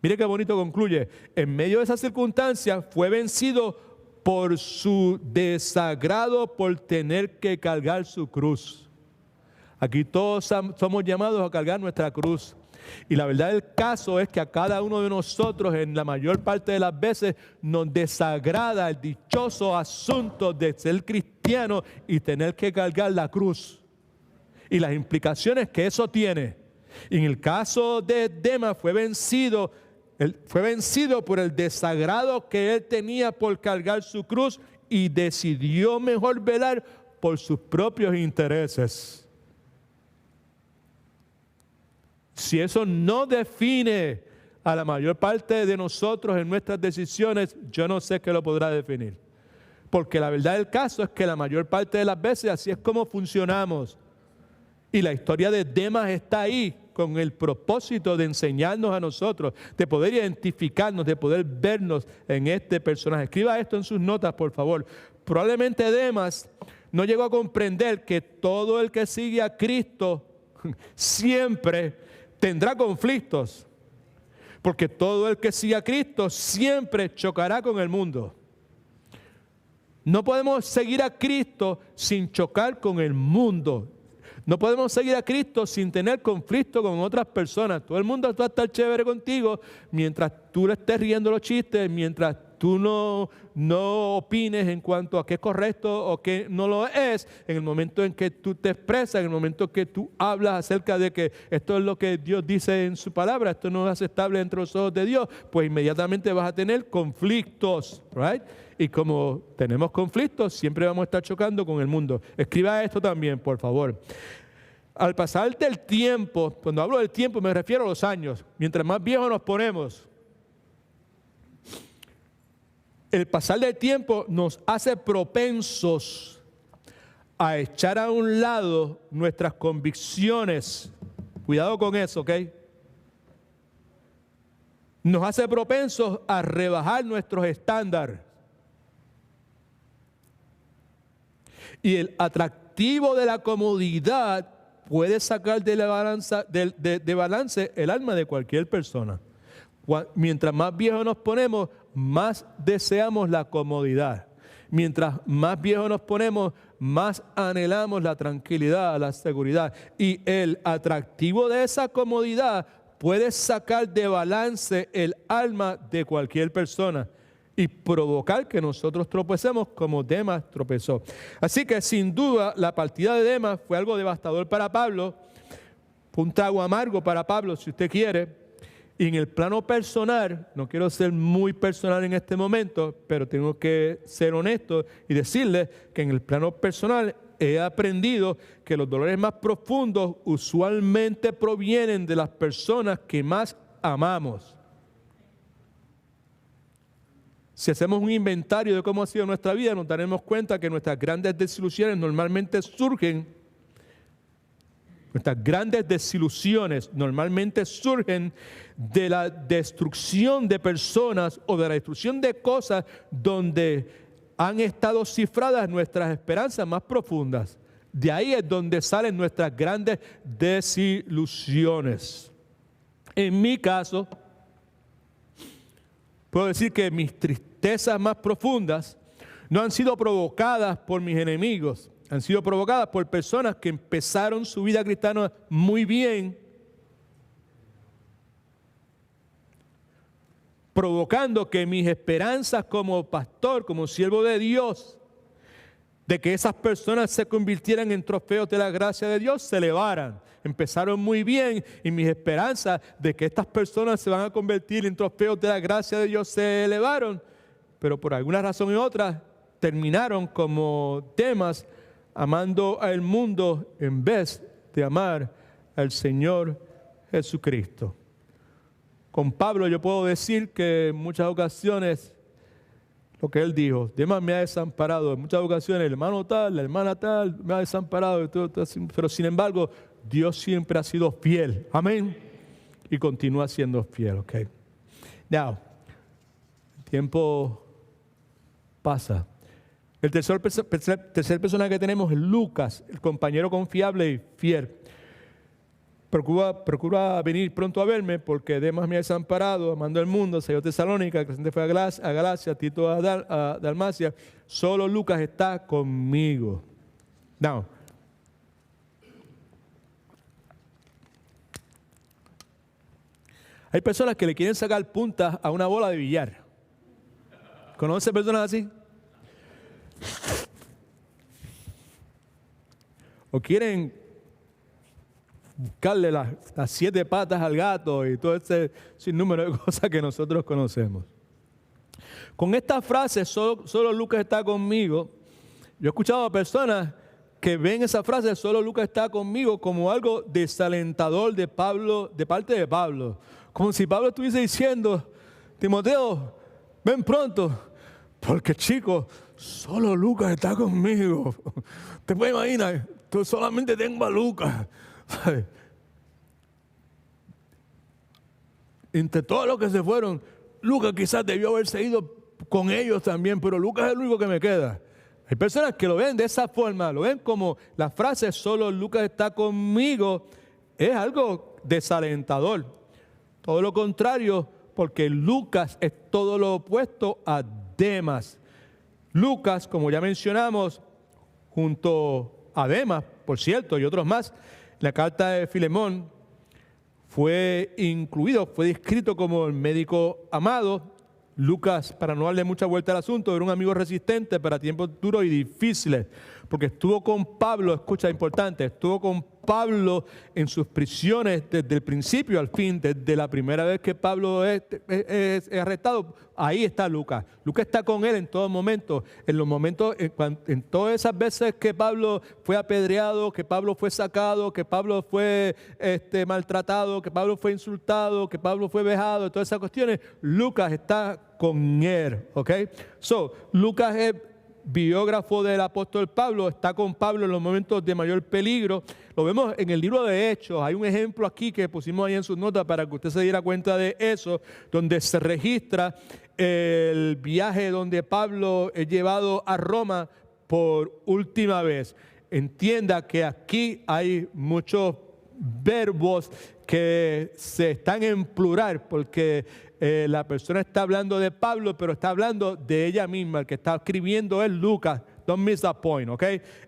Mire qué bonito concluye. En medio de esas circunstancias fue vencido por su desagrado por tener que cargar su cruz. Aquí todos somos llamados a cargar nuestra cruz. Y la verdad del caso es que a cada uno de nosotros, en la mayor parte de las veces, nos desagrada el dichoso asunto de ser cristiano y tener que cargar la cruz. Y las implicaciones que eso tiene. Y en el caso de Demas fue vencido por el desagrado que él tenía por cargar su cruz y decidió mejor velar por sus propios intereses. Si eso no define a la mayor parte de nosotros en nuestras decisiones, yo no sé qué lo podrá definir. Porque la verdad del caso es que la mayor parte de las veces así es como funcionamos. Y la historia de Demas está ahí con el propósito de enseñarnos a nosotros, de poder identificarnos, de poder vernos en este personaje. Escriba esto en sus notas, por favor. Probablemente Demas no llegó a comprender que todo el que sigue a Cristo siempre tendrá conflictos, porque todo el que sigue a Cristo siempre chocará con el mundo. No podemos seguir a Cristo sin chocar con el mundo. No podemos seguir a Cristo sin tener conflicto con otras personas. Todo el mundo va a estar chévere contigo mientras tú le estés riendo los chistes, mientras tú no opines en cuanto a qué es correcto o qué no lo es. En el momento en que tú te expresas, en el momento que tú hablas acerca de que esto es lo que Dios dice en su palabra, esto no es aceptable entre los ojos de Dios, pues inmediatamente vas a tener conflictos, right? Y como tenemos conflictos, siempre vamos a estar chocando con el mundo. Escriba esto también, por favor. Al pasar del tiempo, cuando hablo del tiempo me refiero a los años, mientras más viejos nos ponemos, el pasar del tiempo nos hace propensos a echar a un lado nuestras convicciones. Cuidado con eso, ¿ok? Nos hace propensos a rebajar nuestros estándares. Y el atractivo de la comodidad puede sacar de balance el alma de cualquier persona. Mientras más viejos nos ponemos, más deseamos la comodidad. Mientras más viejos nos ponemos, más anhelamos la tranquilidad, la seguridad. Y el atractivo de esa comodidad puede sacar de balance el alma de cualquier persona y provocar que nosotros tropecemos como Demas tropezó. Así que sin duda la partida de Demas fue algo devastador para Pablo, un trago amargo para Pablo si usted quiere, Y en el plano personal, no quiero ser muy personal en este momento, pero tengo que ser honesto y decirles que en el plano personal he aprendido que los dolores más profundos usualmente provienen de las personas que más amamos. Si hacemos un inventario de cómo ha sido nuestra vida, nos daremos cuenta que nuestras grandes desilusiones normalmente surgen de la destrucción de personas o de la destrucción de cosas donde han estado cifradas nuestras esperanzas más profundas. De ahí es donde salen nuestras grandes desilusiones. En mi caso, puedo decir que mis tristezas más profundas no han sido provocadas por mis enemigos, han sido provocadas por personas que empezaron su vida cristiana muy bien, provocando que mis esperanzas como pastor, como siervo de Dios, de que esas personas se convirtieran en trofeos de la gracia de Dios, se elevaran. Empezaron muy bien y mis esperanzas de que estas personas se van a convertir en trofeos de la gracia de Dios se elevaron, pero por alguna razón u otra terminaron como temas amando al mundo en vez de amar al Señor Jesucristo. Con Pablo yo puedo decir que en muchas ocasiones lo que él dijo, Demas me ha desamparado, en muchas ocasiones el hermano tal, la hermana tal me ha desamparado, pero sin embargo Dios siempre ha sido fiel, amén, y continúa siendo fiel, ok. Now, el tiempo pasa. El tercer personaje que tenemos es Lucas, el compañero confiable y fiel. Procura venir pronto a verme porque Demas me ha desamparado, amando el mundo, salió a Tesalónica, Crescente fue a Galacia, Tito a Dalmacia. Solo Lucas está conmigo. Now, hay personas que le quieren sacar puntas a una bola de billar. ¿Conoce personas así? O quieren buscarle las 7 patas al gato y todo ese sinnúmero de cosas que nosotros conocemos. Con esta frase, solo Lucas está conmigo, yo he escuchado a personas que ven esa frase, solo Lucas está conmigo, como algo desalentador de Pablo, de parte de Pablo. Como si Pablo estuviese diciendo, Timoteo, ven pronto, porque chico, solo Lucas está conmigo. ¿Te puedes imaginar? Tú solamente tengo a Lucas. Entre todos los que se fueron, Lucas quizás debió haberse ido con ellos también, pero Lucas es el único que me queda. Hay personas que lo ven de esa forma, lo ven como la frase solo Lucas está conmigo, es algo desalentador. Todo lo contrario, porque Lucas es todo lo opuesto a Demas. Lucas, como ya mencionamos, junto a Demas, por cierto, y otros más, la carta de Filemón fue incluido, fue descrito como el médico amado. Lucas, para no darle mucha vuelta al asunto, era un amigo resistente para tiempos duros y difíciles, porque estuvo con Pablo, escucha, importante, estuvo con Pablo en sus prisiones desde el principio al fin, desde la primera vez que Pablo es arrestado, ahí está Lucas. Lucas está con él en todo momento, en los momentos, en todas esas veces que Pablo fue apedreado, que Pablo fue sacado, que Pablo fue maltratado, que Pablo fue insultado, que Pablo fue vejado, todas esas cuestiones, Lucas está con él, ¿ok? So, Lucas es biógrafo del apóstol Pablo, está con Pablo en los momentos de mayor peligro. Lo vemos en el libro de Hechos. Hay un ejemplo aquí que pusimos ahí en sus notas para que usted se diera cuenta de eso, donde se registra el viaje donde Pablo es llevado a Roma por última vez. Entienda que aquí hay muchos verbos que se están en plural porque la persona está hablando de Pablo, pero está hablando de ella misma. El que está escribiendo es Lucas. Don't miss that point, ¿ok?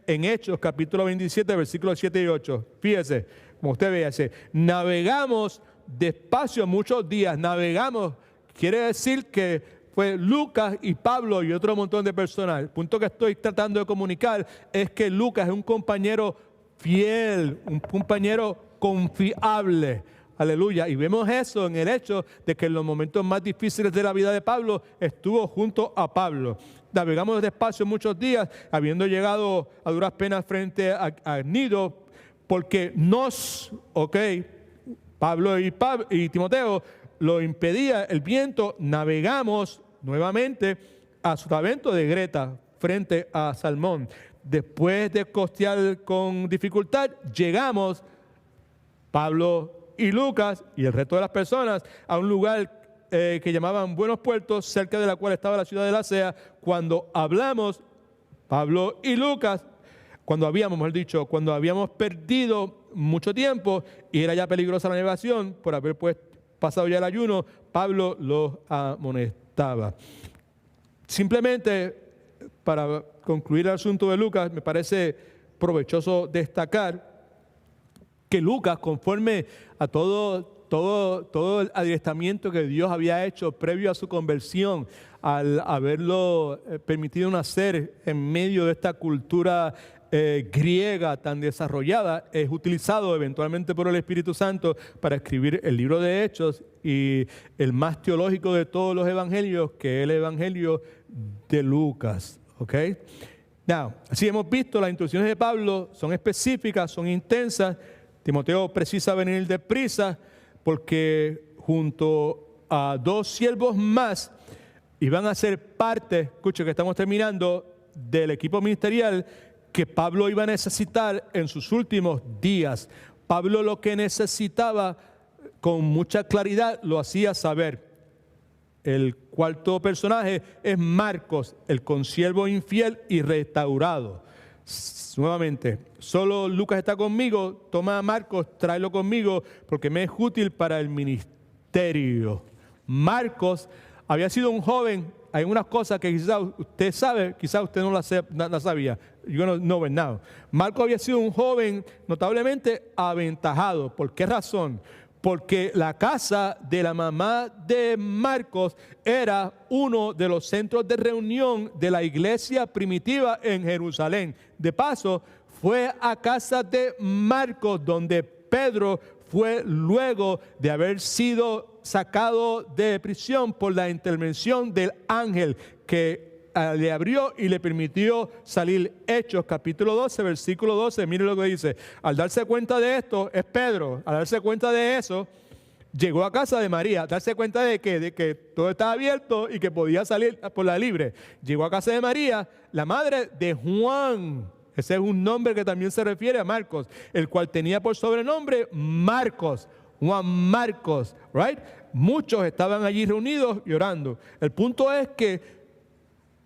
En Hechos, capítulo 27, versículos 7 y 8. Fíjese, como usted ve, dice, navegamos despacio muchos días. Navegamos, quiere decir que fue Lucas y Pablo y otro montón de personas. El punto que estoy tratando de comunicar es que Lucas es un compañero fiel, un compañero confiable. Aleluya. Y vemos eso en el hecho de que en los momentos más difíciles de la vida de Pablo estuvo junto a Pablo. Navegamos despacio muchos días, habiendo llegado a duras penas frente a Gnido, porque Pablo y Timoteo lo impedía el viento. Navegamos nuevamente a Sotavento de Greta, frente a Salmón. Después de costear con dificultad, llegamos, Pablo y Lucas y el resto de las personas, a un lugar que llamaban Buenos Puertos, cerca de la cual estaba la ciudad de Lasea. Cuando hablamos, Pablo y Lucas, cuando habíamos perdido mucho tiempo y era ya peligrosa la navegación por haber pasado ya el ayuno, Pablo los amonestaba. Simplemente, para concluir el asunto de Lucas, me parece provechoso destacar que Lucas, conforme a todo el adiestramiento que Dios había hecho previo a su conversión, al haberlo permitido nacer en medio de esta cultura griega tan desarrollada, es utilizado eventualmente por el Espíritu Santo para escribir el libro de Hechos y el más teológico de todos los evangelios, que es el evangelio de Lucas. ¿Ok? Now, así hemos visto, las instrucciones de Pablo son específicas, son intensas. Timoteo precisa venir deprisa porque junto a 2 siervos más iban a ser parte, escucha que estamos terminando, del equipo ministerial que Pablo iba a necesitar en sus últimos días. Pablo lo que necesitaba con mucha claridad lo hacía saber. El cuarto personaje es Marcos, el consiervo infiel y restaurado. Nuevamente, solo Lucas está conmigo, toma a Marcos, tráelo conmigo porque me es útil para el ministerio. Marcos había sido un joven, hay unas cosas que quizás usted sabe, quizás usted no las sabía. You're gonna know it now. Marcos había sido un joven notablemente aventajado. ¿Por qué razón? Porque la casa de la mamá de Marcos era uno de los centros de reunión de la iglesia primitiva en Jerusalén. De paso, fue a casa de Marcos donde Pedro fue luego de haber sido sacado de prisión por la intervención del ángel que le abrió y le permitió salir. Hechos capítulo 12, versículo 12, mire lo que dice. Al darse cuenta de esto, es Pedro, al darse cuenta de eso, llegó a casa de María, darse cuenta de que todo estaba abierto y que podía salir por la libre. Llegó a casa de María, la madre de Juan. Ese es un nombre que también se refiere a Marcos, el cual tenía por sobrenombre Marcos, Juan Marcos, right? Muchos estaban allí reunidos y orando. El punto es que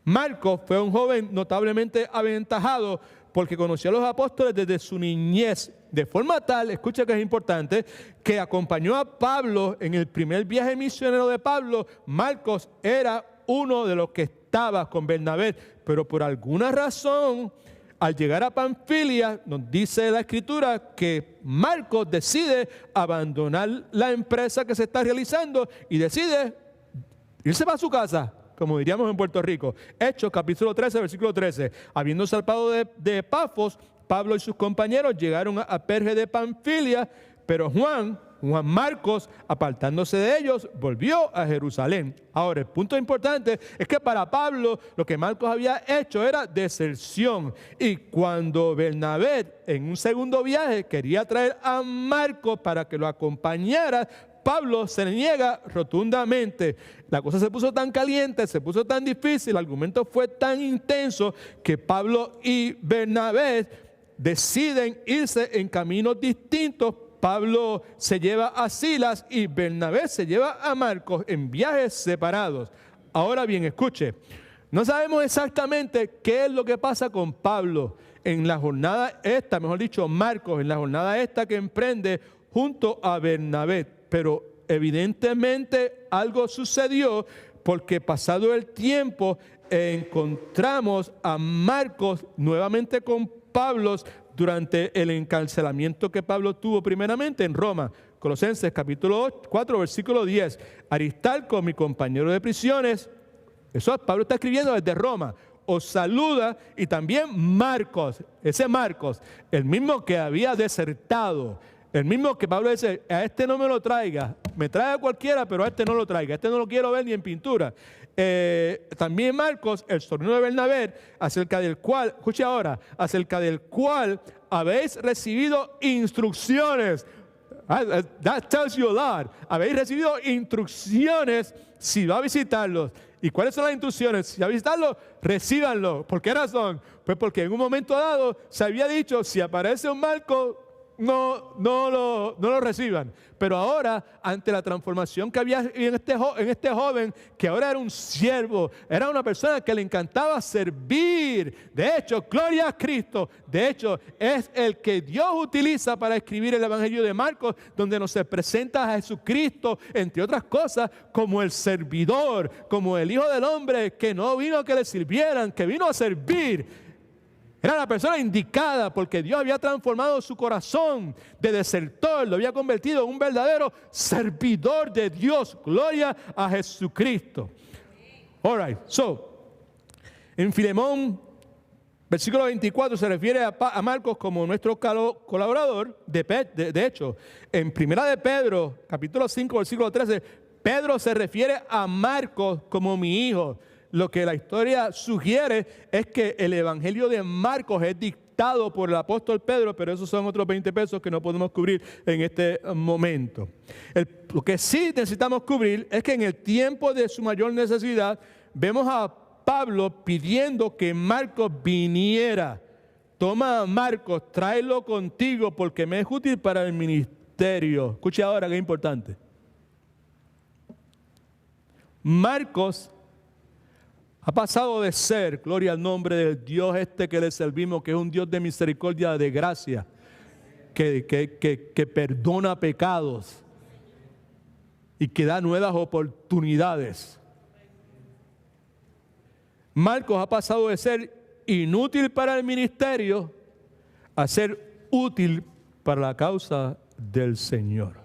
Marcos fue un joven notablemente aventajado porque conoció a los apóstoles desde su niñez, de forma tal, escucha que es importante, que acompañó a Pablo en el primer viaje misionero de Pablo. Marcos era uno de los que estaba con Bernabé, pero por alguna razón, al llegar a Panfilia, nos dice la Escritura que Marcos decide abandonar la empresa que se está realizando y decide irse para su casa, como diríamos en Puerto Rico. Hechos capítulo 13, versículo 13. Habiendo salpado de Pafos, Pablo y sus compañeros llegaron a Perge de Panfilia, pero Juan Marcos, apartándose de ellos, volvió a Jerusalén. Ahora, el punto importante es que para Pablo lo que Marcos había hecho era deserción. Y cuando Bernabé en un segundo viaje quería traer a Marcos para que lo acompañara, Pablo se niega rotundamente. La cosa se puso tan caliente, se puso tan difícil, el argumento fue tan intenso que Pablo y Bernabé deciden irse en caminos distintos. Pablo se lleva a Silas y Bernabé se lleva a Marcos en viajes separados. Ahora bien, escuche, no sabemos exactamente qué es lo que pasa con Pablo en la jornada esta, mejor dicho, Marcos, en la jornada esta que emprende junto a Bernabé, pero evidentemente algo sucedió porque pasado el tiempo encontramos a Marcos nuevamente con Pablo durante el encarcelamiento que Pablo tuvo primeramente en Roma. Colosenses capítulo 4, versículo 10. Aristarco, mi compañero de prisiones, eso Pablo está escribiendo desde Roma, os saluda, y también Marcos, ese Marcos, el mismo que había desertado El mismo que Pablo dice, a este no me lo traiga, me trae a cualquiera, pero a este no lo traiga, a este no lo quiero ver ni en pintura. También Marcos, el sobrino de Bernabé, acerca del cual, escuche ahora, acerca del cual habéis recibido instrucciones. That tells you a lot. Habéis recibido instrucciones si va a visitarlos. ¿Y cuáles son las instrucciones? Si va a visitarlos, recíbanlo. ¿Por qué razón? Pues porque en un momento dado se había dicho, si aparece un Marcos, no lo reciban. Pero ahora, ante la transformación que había en este joven, que ahora era un siervo, era una persona que le encantaba servir. De hecho, gloria a Cristo. De hecho, es el que Dios utiliza para escribir el Evangelio de Marcos, donde nos se presenta a Jesucristo, entre otras cosas, como el servidor, como el Hijo del Hombre, que no vino a que le sirvieran, que vino a servir. Era la persona indicada porque Dios había transformado su corazón de desertor, lo había convertido en un verdadero servidor de Dios. Gloria a Jesucristo. All right, en Filemón, versículo 24, se refiere a Marcos como nuestro colaborador. De hecho, en Primera de Pedro, capítulo 5, versículo 13, Pedro se refiere a Marcos como mi hijo. Lo que la historia sugiere es que el Evangelio de Marcos es dictado por el apóstol Pedro, pero esos son otros 20 pesos que no podemos cubrir en este momento. Lo que sí necesitamos cubrir es que en el tiempo de su mayor necesidad, vemos a Pablo pidiendo que Marcos viniera. Toma a Marcos, tráelo contigo porque me es útil para el ministerio. Escuche ahora qué importante. Marcos ha pasado de ser, gloria al nombre del Dios que le servimos, que es un Dios de misericordia, de gracia, que perdona pecados y que da nuevas oportunidades. Marcos ha pasado de ser inútil para el ministerio a ser útil para la causa del Señor.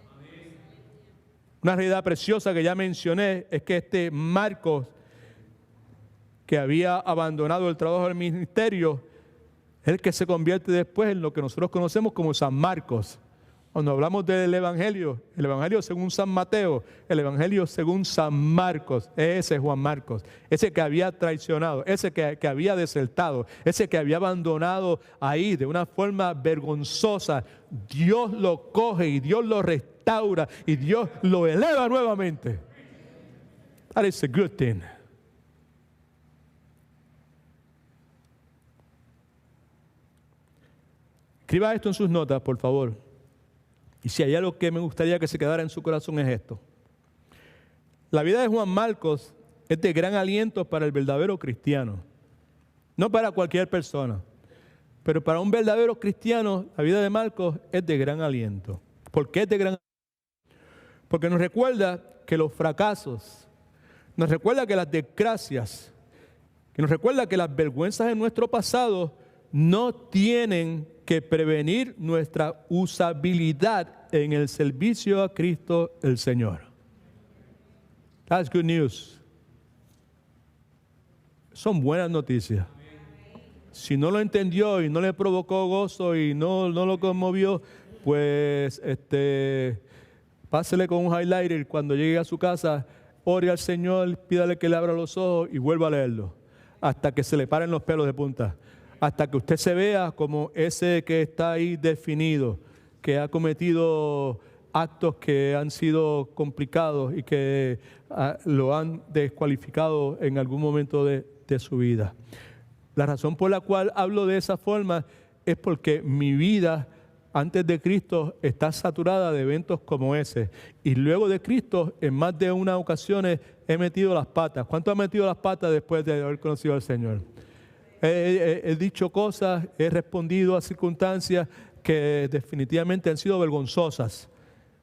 Una realidad preciosa que ya mencioné es que este Marcos, que había abandonado el trabajo del ministerio, es el que se convierte después en lo que nosotros conocemos como San Marcos. Cuando hablamos del Evangelio, el Evangelio según San Mateo, el Evangelio según San Marcos, ese Juan Marcos, ese que había traicionado, ese que había desertado, ese que había abandonado ahí de una forma vergonzosa. Dios lo coge y Dios lo restaura y Dios lo eleva nuevamente. That is a good thing. Escriba esto en sus notas, por favor. Y si hay algo que me gustaría que se quedara en su corazón es esto. La vida de Juan Marcos es de gran aliento para el verdadero cristiano. No para cualquier persona, pero para un verdadero cristiano, la vida de Marcos es de gran aliento. ¿Por qué es de gran aliento? Porque nos recuerda que los fracasos, nos recuerda que las desgracias, que nos recuerda que las vergüenzas de nuestro pasado no tienen que prevenir nuestra usabilidad en el servicio a Cristo el Señor. That's good news. Son buenas noticias. Si no lo entendió y no le provocó gozo y no lo conmovió, pues pásele con un highlighter cuando llegue a su casa, ore al Señor, pídale que le abra los ojos y vuelva a leerlo hasta que se le paren los pelos de punta. Hasta que usted se vea como ese que está ahí definido, que ha cometido actos que han sido complicados y que lo han descualificado en algún momento de su vida. La razón por la cual hablo de esa forma es porque mi vida antes de Cristo está saturada de eventos como ese. Y luego de Cristo, en más de una ocasión he metido las patas. ¿Cuánto ha metido las patas después de haber conocido al Señor? He dicho cosas, he respondido a circunstancias que definitivamente han sido vergonzosas.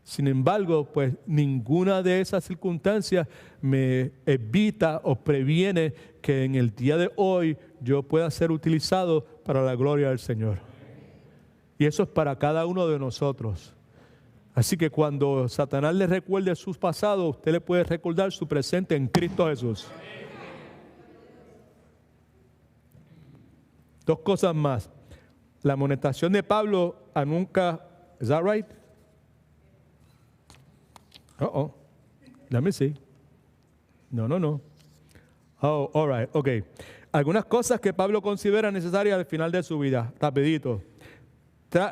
Sin embargo, pues ninguna de esas circunstancias me evita o previene que en el día de hoy yo pueda ser utilizado para la gloria del Señor. Y eso es para cada uno de nosotros. Así que cuando Satanás le recuerde sus pasados, usted le puede recordar su presente en Cristo Jesús. Dos cosas más. La amonestación de Pablo a nunca, ¿is that right? Uh-oh. Let me see. No. Oh, all right, ok. Algunas cosas que Pablo considera necesarias al final de su vida. Rapidito.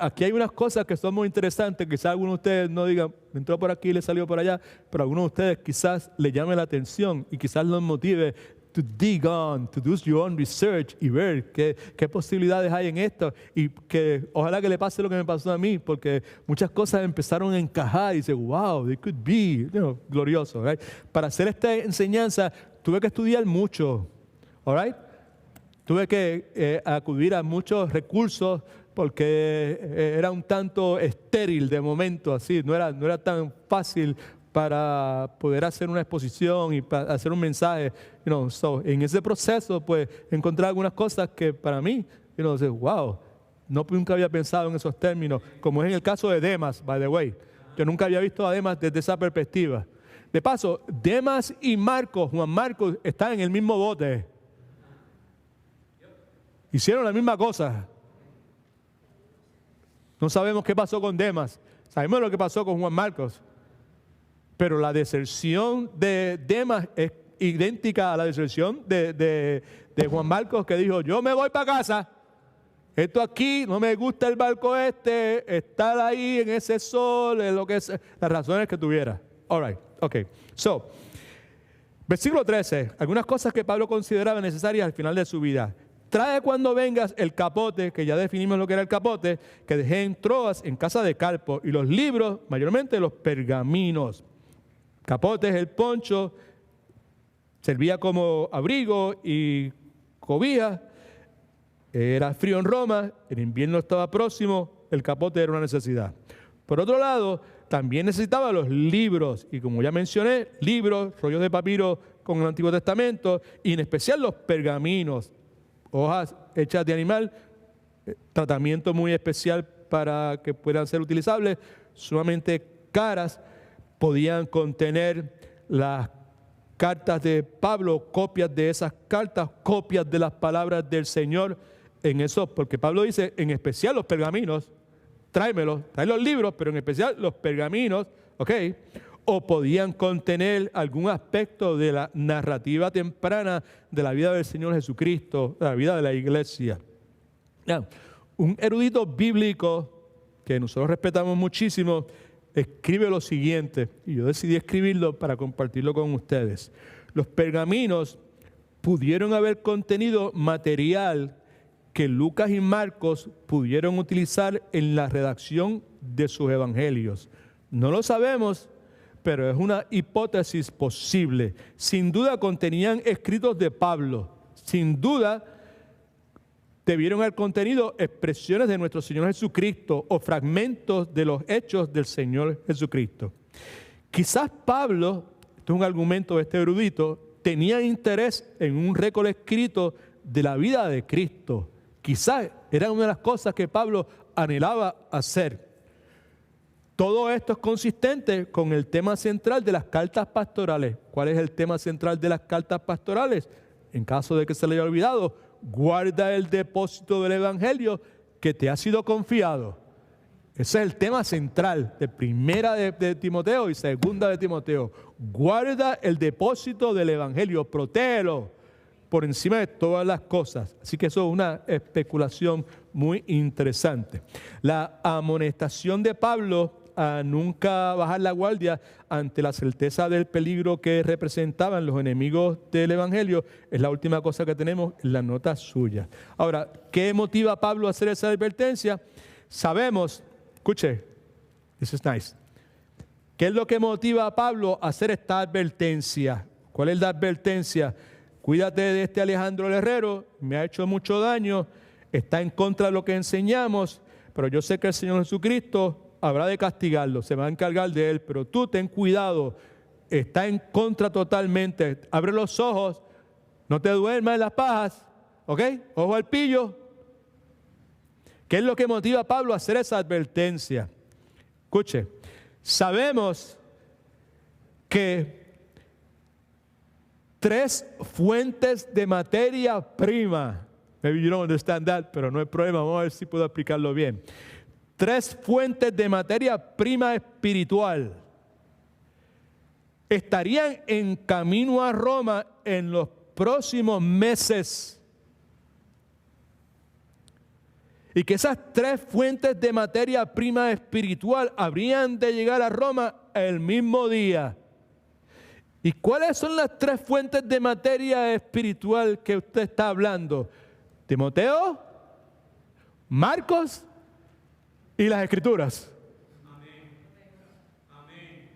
Aquí hay unas cosas que son muy interesantes. Quizás algunos de ustedes no digan, entró por aquí y le salió por allá, pero algunos de ustedes quizás le llame la atención y quizás los motive to dig on, to do your own research y ver qué posibilidades hay en esto, y que ojalá que le pase lo que me pasó a mí, porque muchas cosas empezaron a encajar y dice, wow, they could be, glorioso, right? Para hacer esta enseñanza tuve que estudiar mucho, all right? Tuve que acudir a muchos recursos porque era un tanto estéril de momento, así, no era tan fácil para poder hacer una exposición y para hacer un mensaje. En ese proceso, pues, encontré algunas cosas que para mí, wow, nunca había pensado en esos términos, como es en el caso de Demas, by the way. Yo nunca había visto a Demas desde esa perspectiva. De paso, Demas y Marcos, Juan Marcos, están en el mismo bote. Hicieron la misma cosa. No sabemos qué pasó con Demas. Sabemos lo que pasó con Juan Marcos. Pero la deserción de Demas es idéntica a la deserción de Juan Marcos, que dijo, yo me voy para casa. Esto aquí, no me gusta el barco estar ahí en ese sol, en lo que es, las razones que tuviera. All right, ok. So, versículo 13. Algunas cosas que Pablo consideraba necesarias al final de su vida. Trae cuando vengas el capote, que ya definimos lo que era el capote, que dejé en Troas, en casa de Carpo, y los libros, mayormente los pergaminos. Capote es el poncho, servía como abrigo y cobija. Era frío en Roma, el invierno estaba próximo, el capote era una necesidad. Por otro lado, también necesitaba los libros, y como ya mencioné, libros, rollos de papiro con el Antiguo Testamento, y en especial los pergaminos, hojas hechas de animal, tratamiento muy especial para que puedan ser utilizables, sumamente caras, podían contener las cartas de Pablo, copias de esas cartas, copias de las palabras del Señor en eso, porque Pablo dice, en especial los pergaminos, trae los libros, pero en especial los pergaminos, ¿ok? O podían contener algún aspecto de la narrativa temprana de la vida del Señor Jesucristo, de la vida de la iglesia. Now, un erudito bíblico que nosotros respetamos muchísimo escribe lo siguiente, y yo decidí escribirlo para compartirlo con ustedes. Los pergaminos pudieron haber contenido material que Lucas y Marcos pudieron utilizar en la redacción de sus evangelios. No lo sabemos, pero es una hipótesis posible. Sin duda contenían escritos de Pablo. Sin duda debieron haber contenido expresiones de nuestro Señor Jesucristo o fragmentos de los hechos del Señor Jesucristo. Quizás Pablo, esto es un argumento de este erudito, tenía interés en un récord escrito de la vida de Cristo. Quizás era una de las cosas que Pablo anhelaba hacer. Todo esto es consistente con el tema central de las cartas pastorales. ¿Cuál es el tema central de las cartas pastorales? En caso de que se le haya olvidado, guarda el depósito del evangelio que te ha sido confiado. Ese es el tema central de primera de Timoteo y segunda de Timoteo. Guarda el depósito del evangelio, protégelo por encima de todas las cosas. Así que eso es una especulación muy interesante. La amonestación de Pablo a nunca bajar la guardia ante la certeza del peligro que representaban los enemigos del evangelio es la última cosa que tenemos en la nota suya. Ahora, ¿qué motiva a Pablo a hacer esa advertencia? Sabemos, escuche, this is nice. ¿Qué es lo que motiva a Pablo a hacer esta advertencia? ¿Cuál es la advertencia? Cuídate de este Alejandro el Herrero, me ha hecho mucho daño, está en contra de lo que enseñamos, pero yo sé que el Señor Jesucristo habrá de castigarlo, se va a encargar de él, pero tú ten cuidado, está en contra totalmente. Abre los ojos, no te duermas en las pajas, ¿ok? Ojo al pillo. ¿Qué es lo que motiva a Pablo a hacer esa advertencia? Escuche, sabemos que 3 fuentes de materia prima, maybe you don't understand that, pero no hay problema, vamos a ver si puedo explicarlo bien. 3 fuentes de materia prima espiritual estarían en camino a Roma en los próximos meses. Y que esas 3 fuentes de materia prima espiritual habrían de llegar a Roma el mismo día. ¿Y cuáles son las 3 fuentes de materia espiritual que usted está hablando? Timoteo, Marcos y las Escrituras. Amén. Amén.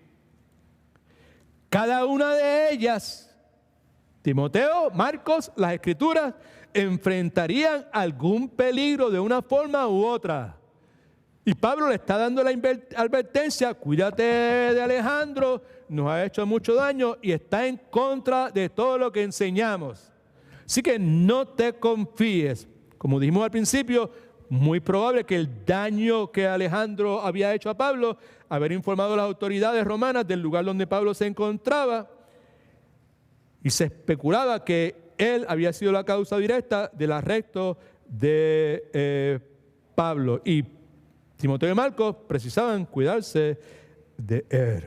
Cada una de ellas, Timoteo, Marcos, las Escrituras, enfrentarían algún peligro de una forma u otra. Y Pablo le está dando la advertencia: cuídate de Alejandro, nos ha hecho mucho daño y está en contra de todo lo que enseñamos. Así que no te confíes. Como dijimos al principio, muy probable que el daño que Alejandro había hecho a Pablo, haber informado a las autoridades romanas del lugar donde Pablo se encontraba, y se especulaba que él había sido la causa directa del arresto de Pablo. Y Timoteo y Marcos precisaban cuidarse de él.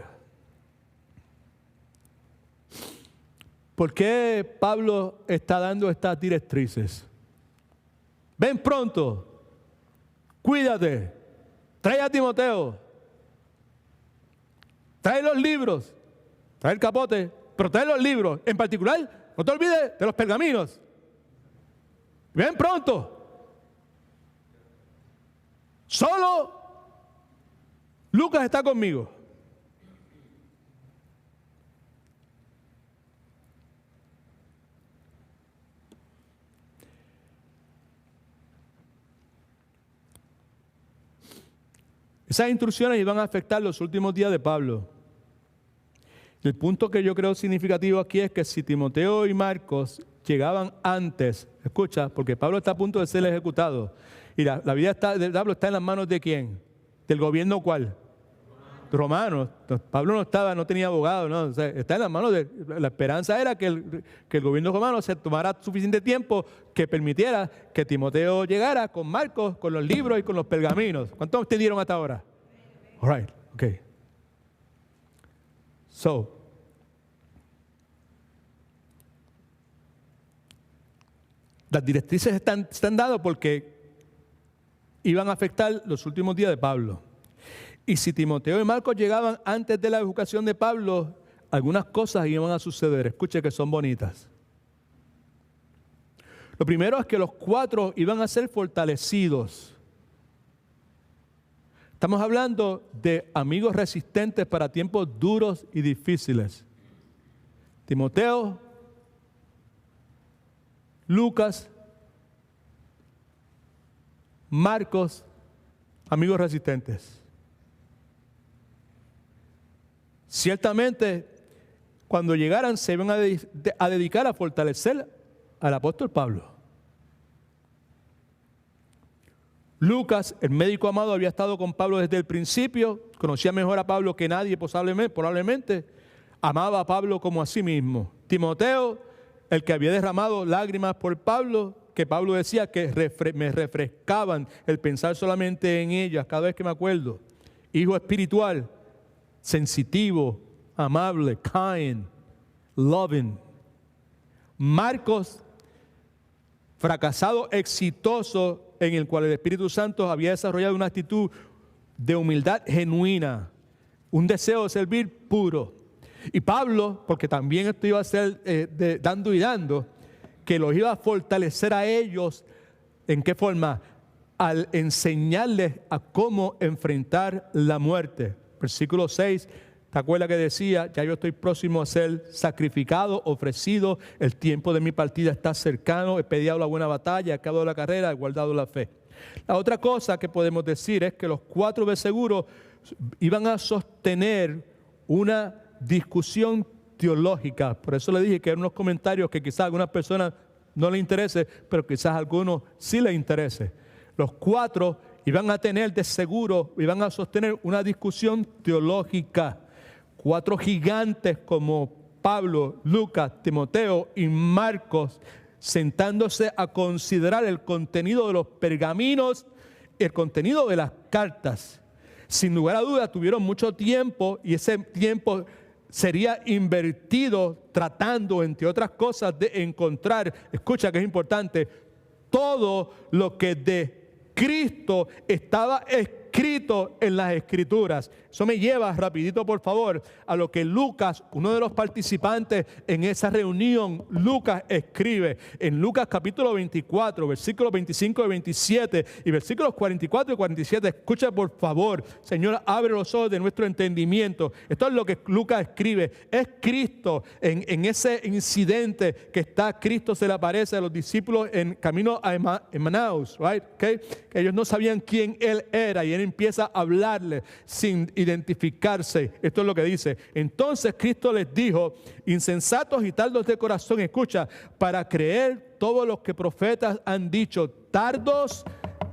¿Por qué Pablo está dando estas directrices? Ven pronto, cuídate, trae a Timoteo, trae los libros, trae el capote, pero trae los libros. En particular, no te olvides de los pergaminos. Ven pronto. Solo Lucas está conmigo. Esas instrucciones iban a afectar los últimos días de Pablo. El punto que yo creo significativo aquí es que si Timoteo y Marcos llegaban antes, escucha, porque Pablo está a punto de ser ejecutado, y la vida de Pablo está en las manos ¿de quién? ¿Del gobierno cuál? Romano. Pablo no tenía abogado, ¿no? O sea, está en las manos de... La esperanza era que el gobierno romano se tomara suficiente tiempo que permitiera que Timoteo llegara con Marcos, con los libros y con los pergaminos. ¿Cuántos entendieron hasta ahora? All right, okay. So, las directrices están dadas porque iban a afectar los últimos días de Pablo. Y si Timoteo y Marcos llegaban antes de la educación de Pablo, algunas cosas iban a suceder. Escuche que son bonitas. Lo primero es que los 4 iban a ser fortalecidos. Estamos hablando de amigos resistentes para tiempos duros y difíciles. Timoteo, Lucas, Marcos, amigos resistentes. Ciertamente, cuando llegaran se iban a dedicar a fortalecer al apóstol Pablo. Lucas, el médico amado, había estado con Pablo desde el principio, conocía mejor a Pablo que nadie probablemente, amaba a Pablo como a sí mismo. Timoteo, el que había derramado lágrimas por Pablo, que Pablo decía que me refrescaban el pensar solamente en ellas cada vez que me acuerdo. Hijo espiritual, sensitivo, amable, kind, loving. Marcos, fracasado exitoso, en el cual el Espíritu Santo había desarrollado una actitud de humildad genuina, un deseo de servir puro. Y Pablo, porque también esto iba a ser dando y dando, que los iba a fortalecer a ellos, ¿en qué forma? Al enseñarles a cómo enfrentar la muerte. Versículo 6, ¿te acuerdas que decía? Ya yo estoy próximo a ser sacrificado, ofrecido, el tiempo de mi partida está cercano, he peleado la buena batalla, he acabado la carrera, he guardado la fe. La otra cosa que podemos decir es que los 4 de seguro iban a sostener una discusión teológica. Por eso le dije que eran unos comentarios que quizás a algunas personas no les interese, pero quizás a algunos sí les interese. Los 4 iban a tener de seguro, iban a sostener una discusión teológica. 4 gigantes como Pablo, Lucas, Timoteo y Marcos, sentándose a considerar el contenido de los pergaminos, el contenido de las cartas. Sin lugar a dudas tuvieron mucho tiempo y ese tiempo sería invertido tratando, entre otras cosas, de encontrar, escucha que es importante, todo lo que de Cristo estaba escrito en las Escrituras. Eso me lleva rapidito, por favor, a lo que Lucas, uno de los participantes en esa reunión, Lucas escribe en Lucas capítulo 24, versículos 25 y 27 y versículos 44 y 47. Escucha por favor, Señor, abre los ojos de nuestro entendimiento. Esto es lo que Lucas escribe. Es Cristo en ese incidente que está, Cristo se le aparece a los discípulos en camino a Emmaus, right? Okay? Que ellos no sabían quién Él era y Él empieza a hablarles sin identificarse. Esto es lo que dice. Entonces Cristo les dijo: insensatos y tardos de corazón, escucha, para creer todo lo que profetas han dicho. Tardos,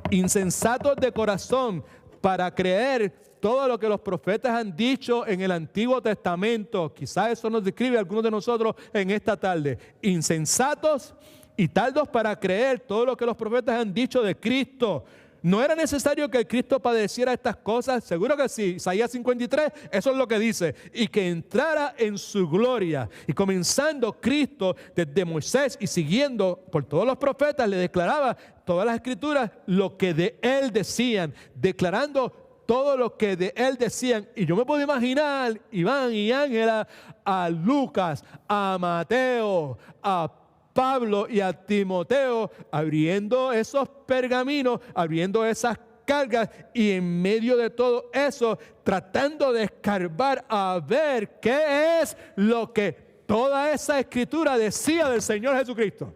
insensatos de corazón, para creer todo lo que los profetas han dicho en el Antiguo Testamento. Quizás eso nos describe a algunos de nosotros en esta tarde. Insensatos y tardos para creer todo lo que los profetas han dicho de Cristo. ¿No era necesario que Cristo padeciera estas cosas? Seguro que sí. Isaías 53, eso es lo que dice. Y que entrara en su gloria. Y comenzando Cristo desde Moisés y siguiendo por todos los profetas, le declaraba todas las escrituras lo que de Él decían, declarando todo lo que de Él decían. Y yo me puedo imaginar, Iván y Ángela, a Lucas, a Mateo, a Pablo y a Timoteo abriendo esos pergaminos, abriendo esas cargas y en medio de todo eso tratando de escarbar a ver qué es lo que toda esa escritura decía del Señor Jesucristo.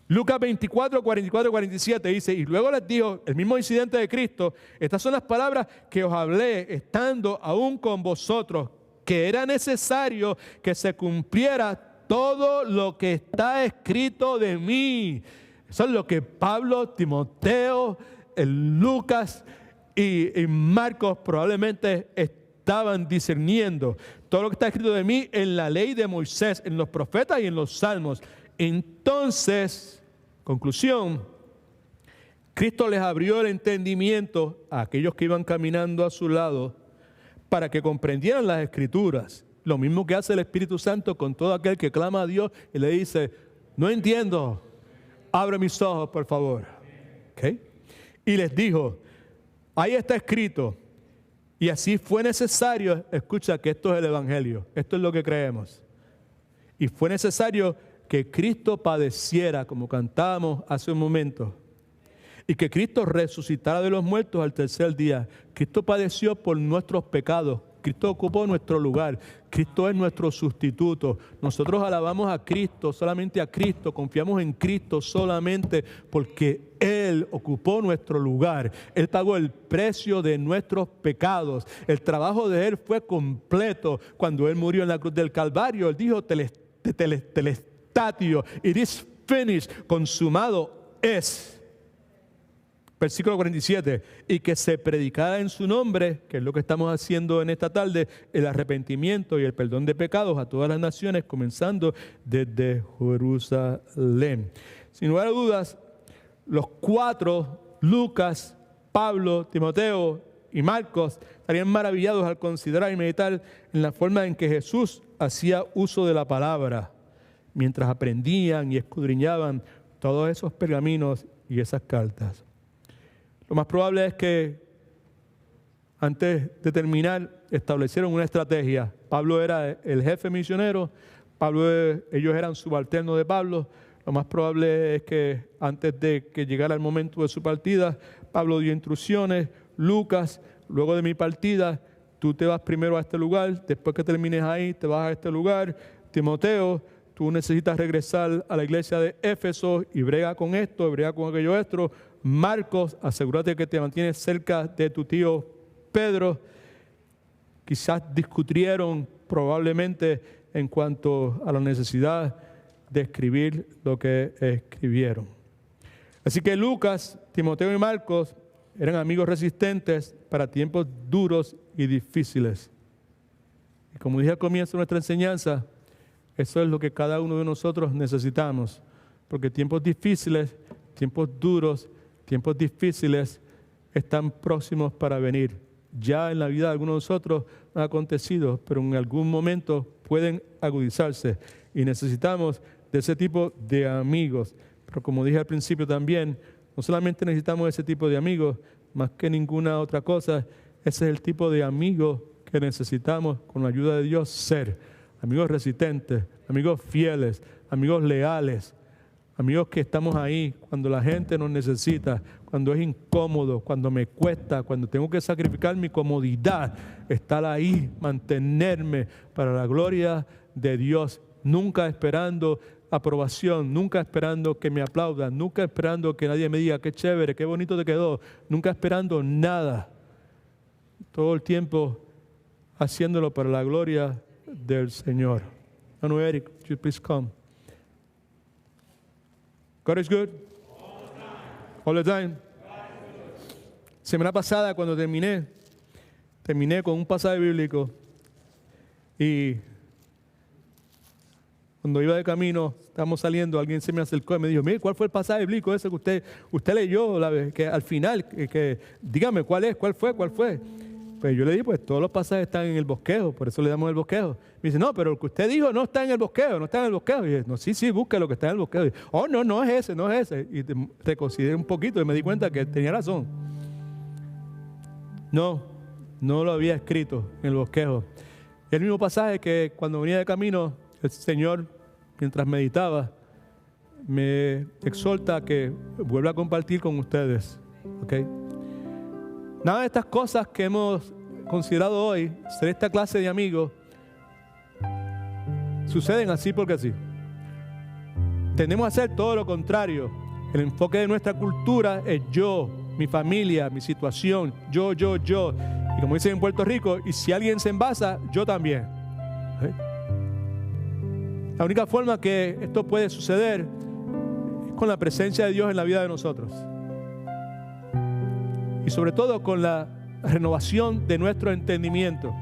Lucas 24, 44 y 47 dice: y luego les dijo, el mismo incidente de Cristo: estas son las palabras que os hablé estando aún con vosotros, que era necesario que se cumpliera todo lo que está escrito de mí. Eso es lo que Pablo, Timoteo, Lucas y Marcos probablemente estaban discerniendo. Todo lo que está escrito de mí en la ley de Moisés, en los profetas y en los salmos. Entonces, conclusión, Cristo les abrió el entendimiento a aquellos que iban caminando a su lado para que comprendieran las escrituras. Lo mismo que hace el Espíritu Santo con todo aquel que clama a Dios y le dice: no entiendo, abre mis ojos, por favor. ¿Okay? Y les dijo: ahí está escrito. Y así fue necesario, escucha que esto es el Evangelio, esto es lo que creemos. Y fue necesario que Cristo padeciera, como cantábamos hace un momento, y que Cristo resucitara de los muertos al tercer día. Cristo padeció por nuestros pecados. Cristo ocupó nuestro lugar. Cristo es nuestro sustituto. Nosotros alabamos a Cristo, solamente a Cristo. Confiamos en Cristo solamente porque Él ocupó nuestro lugar. Él pagó el precio de nuestros pecados. El trabajo de Él fue completo. Cuando Él murió en la cruz del Calvario, Él dijo: telestatio, it is finished, consumado es. Versículo 47, y que se predicara en su nombre, que es lo que estamos haciendo en esta tarde, el arrepentimiento y el perdón de pecados a todas las naciones, comenzando desde Jerusalén. Sin lugar a dudas, los cuatro, Lucas, Pablo, Timoteo y Marcos, estarían maravillados al considerar y meditar en la forma en que Jesús hacía uso de la palabra, mientras aprendían y escudriñaban todos esos pergaminos y esas cartas. Lo más probable es que antes de terminar establecieron una estrategia. Pablo era el jefe misionero, ellos eran subalternos de Pablo. Lo más probable es que antes de que llegara el momento de su partida, Pablo dio instrucciones: Lucas, luego de mi partida, tú te vas primero a este lugar, después que termines ahí, te vas a este lugar. Timoteo, tú necesitas regresar a la iglesia de Éfeso y brega con esto, brega con aquello otro. Marcos, asegúrate que te mantienes cerca de tu tío Pedro. Quizás discutieron probablemente en cuanto a la necesidad de escribir lo que escribieron. Así que Lucas, Timoteo y Marcos eran amigos resistentes para tiempos duros y difíciles. Y como dije al comienzo de nuestra enseñanza, eso es lo que cada uno de nosotros necesitamos, porque tiempos difíciles, tiempos duros, tiempos difíciles están próximos para venir. ya en la vida de algunos de nosotros han acontecido, pero en algún momento pueden agudizarse y necesitamos de ese tipo de amigos. Pero como dije al principio también, no solamente necesitamos ese tipo de amigos, más que ninguna otra cosa, ese es el tipo de amigos que necesitamos con la ayuda de Dios ser. Amigos resistentes, amigos fieles, amigos leales, amigos que estamos ahí cuando la gente nos necesita, cuando es incómodo, cuando me cuesta, cuando tengo que sacrificar mi comodidad, estar ahí, mantenerme para la gloria de Dios, nunca esperando aprobación, nunca esperando que me aplaudan, nunca esperando que nadie me diga qué chévere, qué bonito te quedó, nunca esperando nada. Todo el tiempo haciéndolo para la gloria del Señor. No, Eric, would you please come? God is good. All the time. Semana pasada cuando terminé con un pasaje bíblico y cuando iba de camino, estábamos saliendo, alguien se me acercó y me dijo, mire, ¿cuál fue el pasaje bíblico ese que usted leyó? Que al final, dígame, ¿cuál fue? Pues yo le dije, pues todos los pasajes están en el bosquejo, por eso le damos el bosquejo. Me dice, no, pero lo que usted dijo no está en el bosquejo, no está en el bosquejo. Y yo, no, sí, busque lo que está en el bosquejo. Y, oh, no es ese. Y reconsideré un poquito y me di cuenta que tenía razón. No lo había escrito en el bosquejo. El mismo pasaje que cuando venía de camino, el Señor, mientras meditaba, me exhorta a que vuelva a compartir con ustedes. ¿Okay? Nada de estas cosas que hemos considerado hoy, ser esta clase de amigos, suceden así porque sí. Tendemos a hacer todo lo contrario. El enfoque de nuestra cultura es yo, mi familia, mi situación, yo. Y como dicen en Puerto Rico, y si alguien se envasa, yo también. ¿Okay? La única forma que esto puede suceder es con la presencia de Dios en la vida de nosotros. Y sobre todo con la renovación de nuestro entendimiento.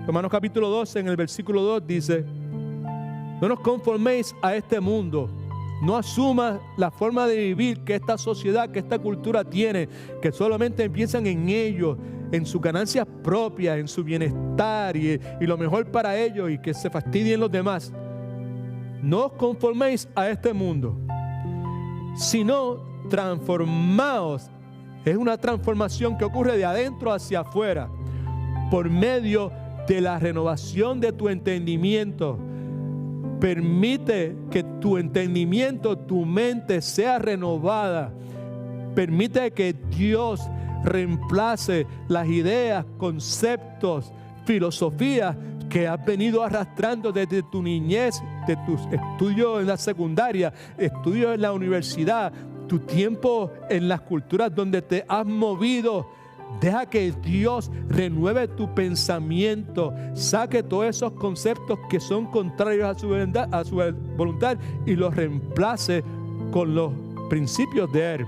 Romanos capítulo 12, en el versículo 2 dice, no nos conforméis a este mundo, no asumas la forma de vivir que esta sociedad, que esta cultura tiene, que solamente piensan en ellos, en sus ganancias propias, en su bienestar y lo mejor para ellos y que se fastidien los demás. No os conforméis a este mundo, sino transformaos. Es una transformación que ocurre de adentro hacia afuera por medio de la renovación de tu entendimiento. Permite que tu entendimiento, tu mente sea renovada. Permite que Dios reemplace las ideas, conceptos, filosofías que has venido arrastrando desde tu niñez, de tus estudios en la secundaria, estudios en la universidad, tu tiempo en las culturas donde te has movido. Deja que Dios renueve tu pensamiento, saque todos esos conceptos que son contrarios a su voluntad y los reemplace con los principios de Él.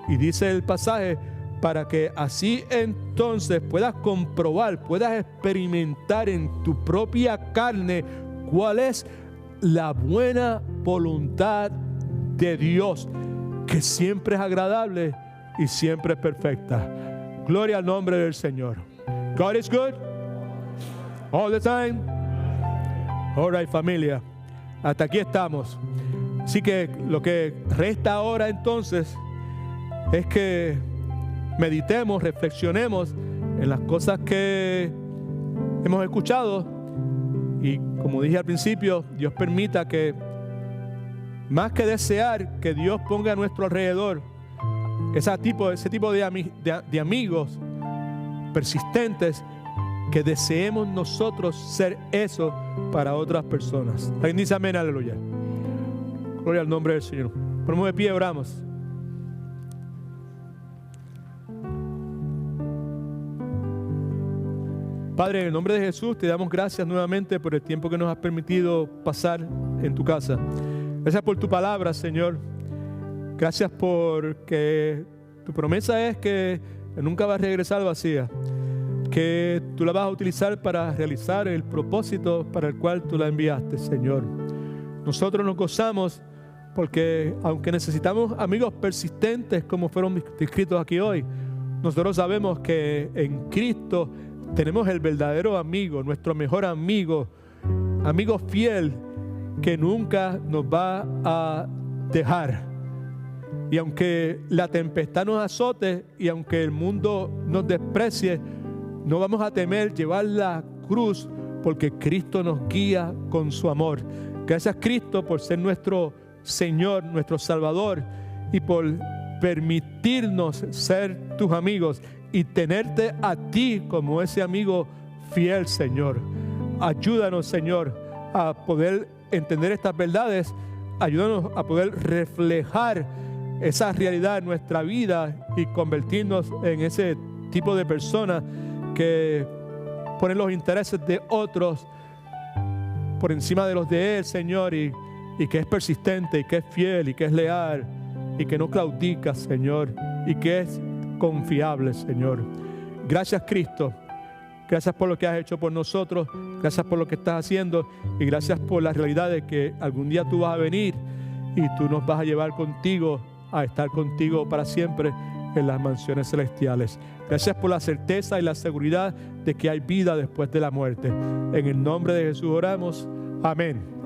Y dice el pasaje, para que así entonces puedas comprobar, puedas experimentar en tu propia carne cuál es la buena voluntad de Dios, que siempre es agradable y siempre es perfecta. Gloria al nombre del Señor. God is good all the time. All right, familia. Hasta aquí estamos. Así que lo que resta ahora entonces es que meditemos, reflexionemos en las cosas que hemos escuchado y, como dije al principio, Dios permita que, más que desear que Dios ponga a nuestro alrededor ese tipo de amigos persistentes, que deseemos nosotros ser eso para otras personas. Alguien dice amén, aleluya. Gloria al nombre del Señor. Ponemos de pie, oramos. Padre, en el nombre de Jesús te damos gracias nuevamente por el tiempo que nos has permitido pasar en tu casa. Gracias por tu palabra, Señor. Gracias porque tu promesa es que nunca va a regresar vacía, que tú la vas a utilizar para realizar el propósito para el cual tú la enviaste, Señor. Nosotros nos gozamos porque, aunque necesitamos amigos persistentes como fueron descritos aquí hoy, nosotros sabemos que en Cristo tenemos el verdadero amigo, nuestro mejor amigo, amigo fiel, que nunca nos va a dejar. Y aunque la tempestad nos azote y aunque el mundo nos desprecie, no vamos a temer llevar la cruz, porque Cristo nos guía con su amor. Gracias, Cristo, por ser nuestro Señor, nuestro Salvador, y por permitirnos ser tus amigos y tenerte a ti como ese amigo fiel, Señor. Ayúdanos, Señor, a poder entender estas verdades. Ayúdanos a poder reflejar esa realidad en nuestra vida y convertirnos en ese tipo de personas que ponen los intereses de otros por encima de los de Él, Señor, y que es persistente, y que es fiel, y que es leal, y que no claudica, Señor, y que es confiable, Señor. Gracias, Cristo. Gracias por lo que has hecho por nosotros. Gracias por lo que estás haciendo. Y gracias por la realidad de que algún día tú vas a venir y tú nos vas a llevar contigo a estar contigo para siempre en las mansiones celestiales. Gracias por la certeza y la seguridad de que hay vida después de la muerte. En el nombre de Jesús oramos. Amén.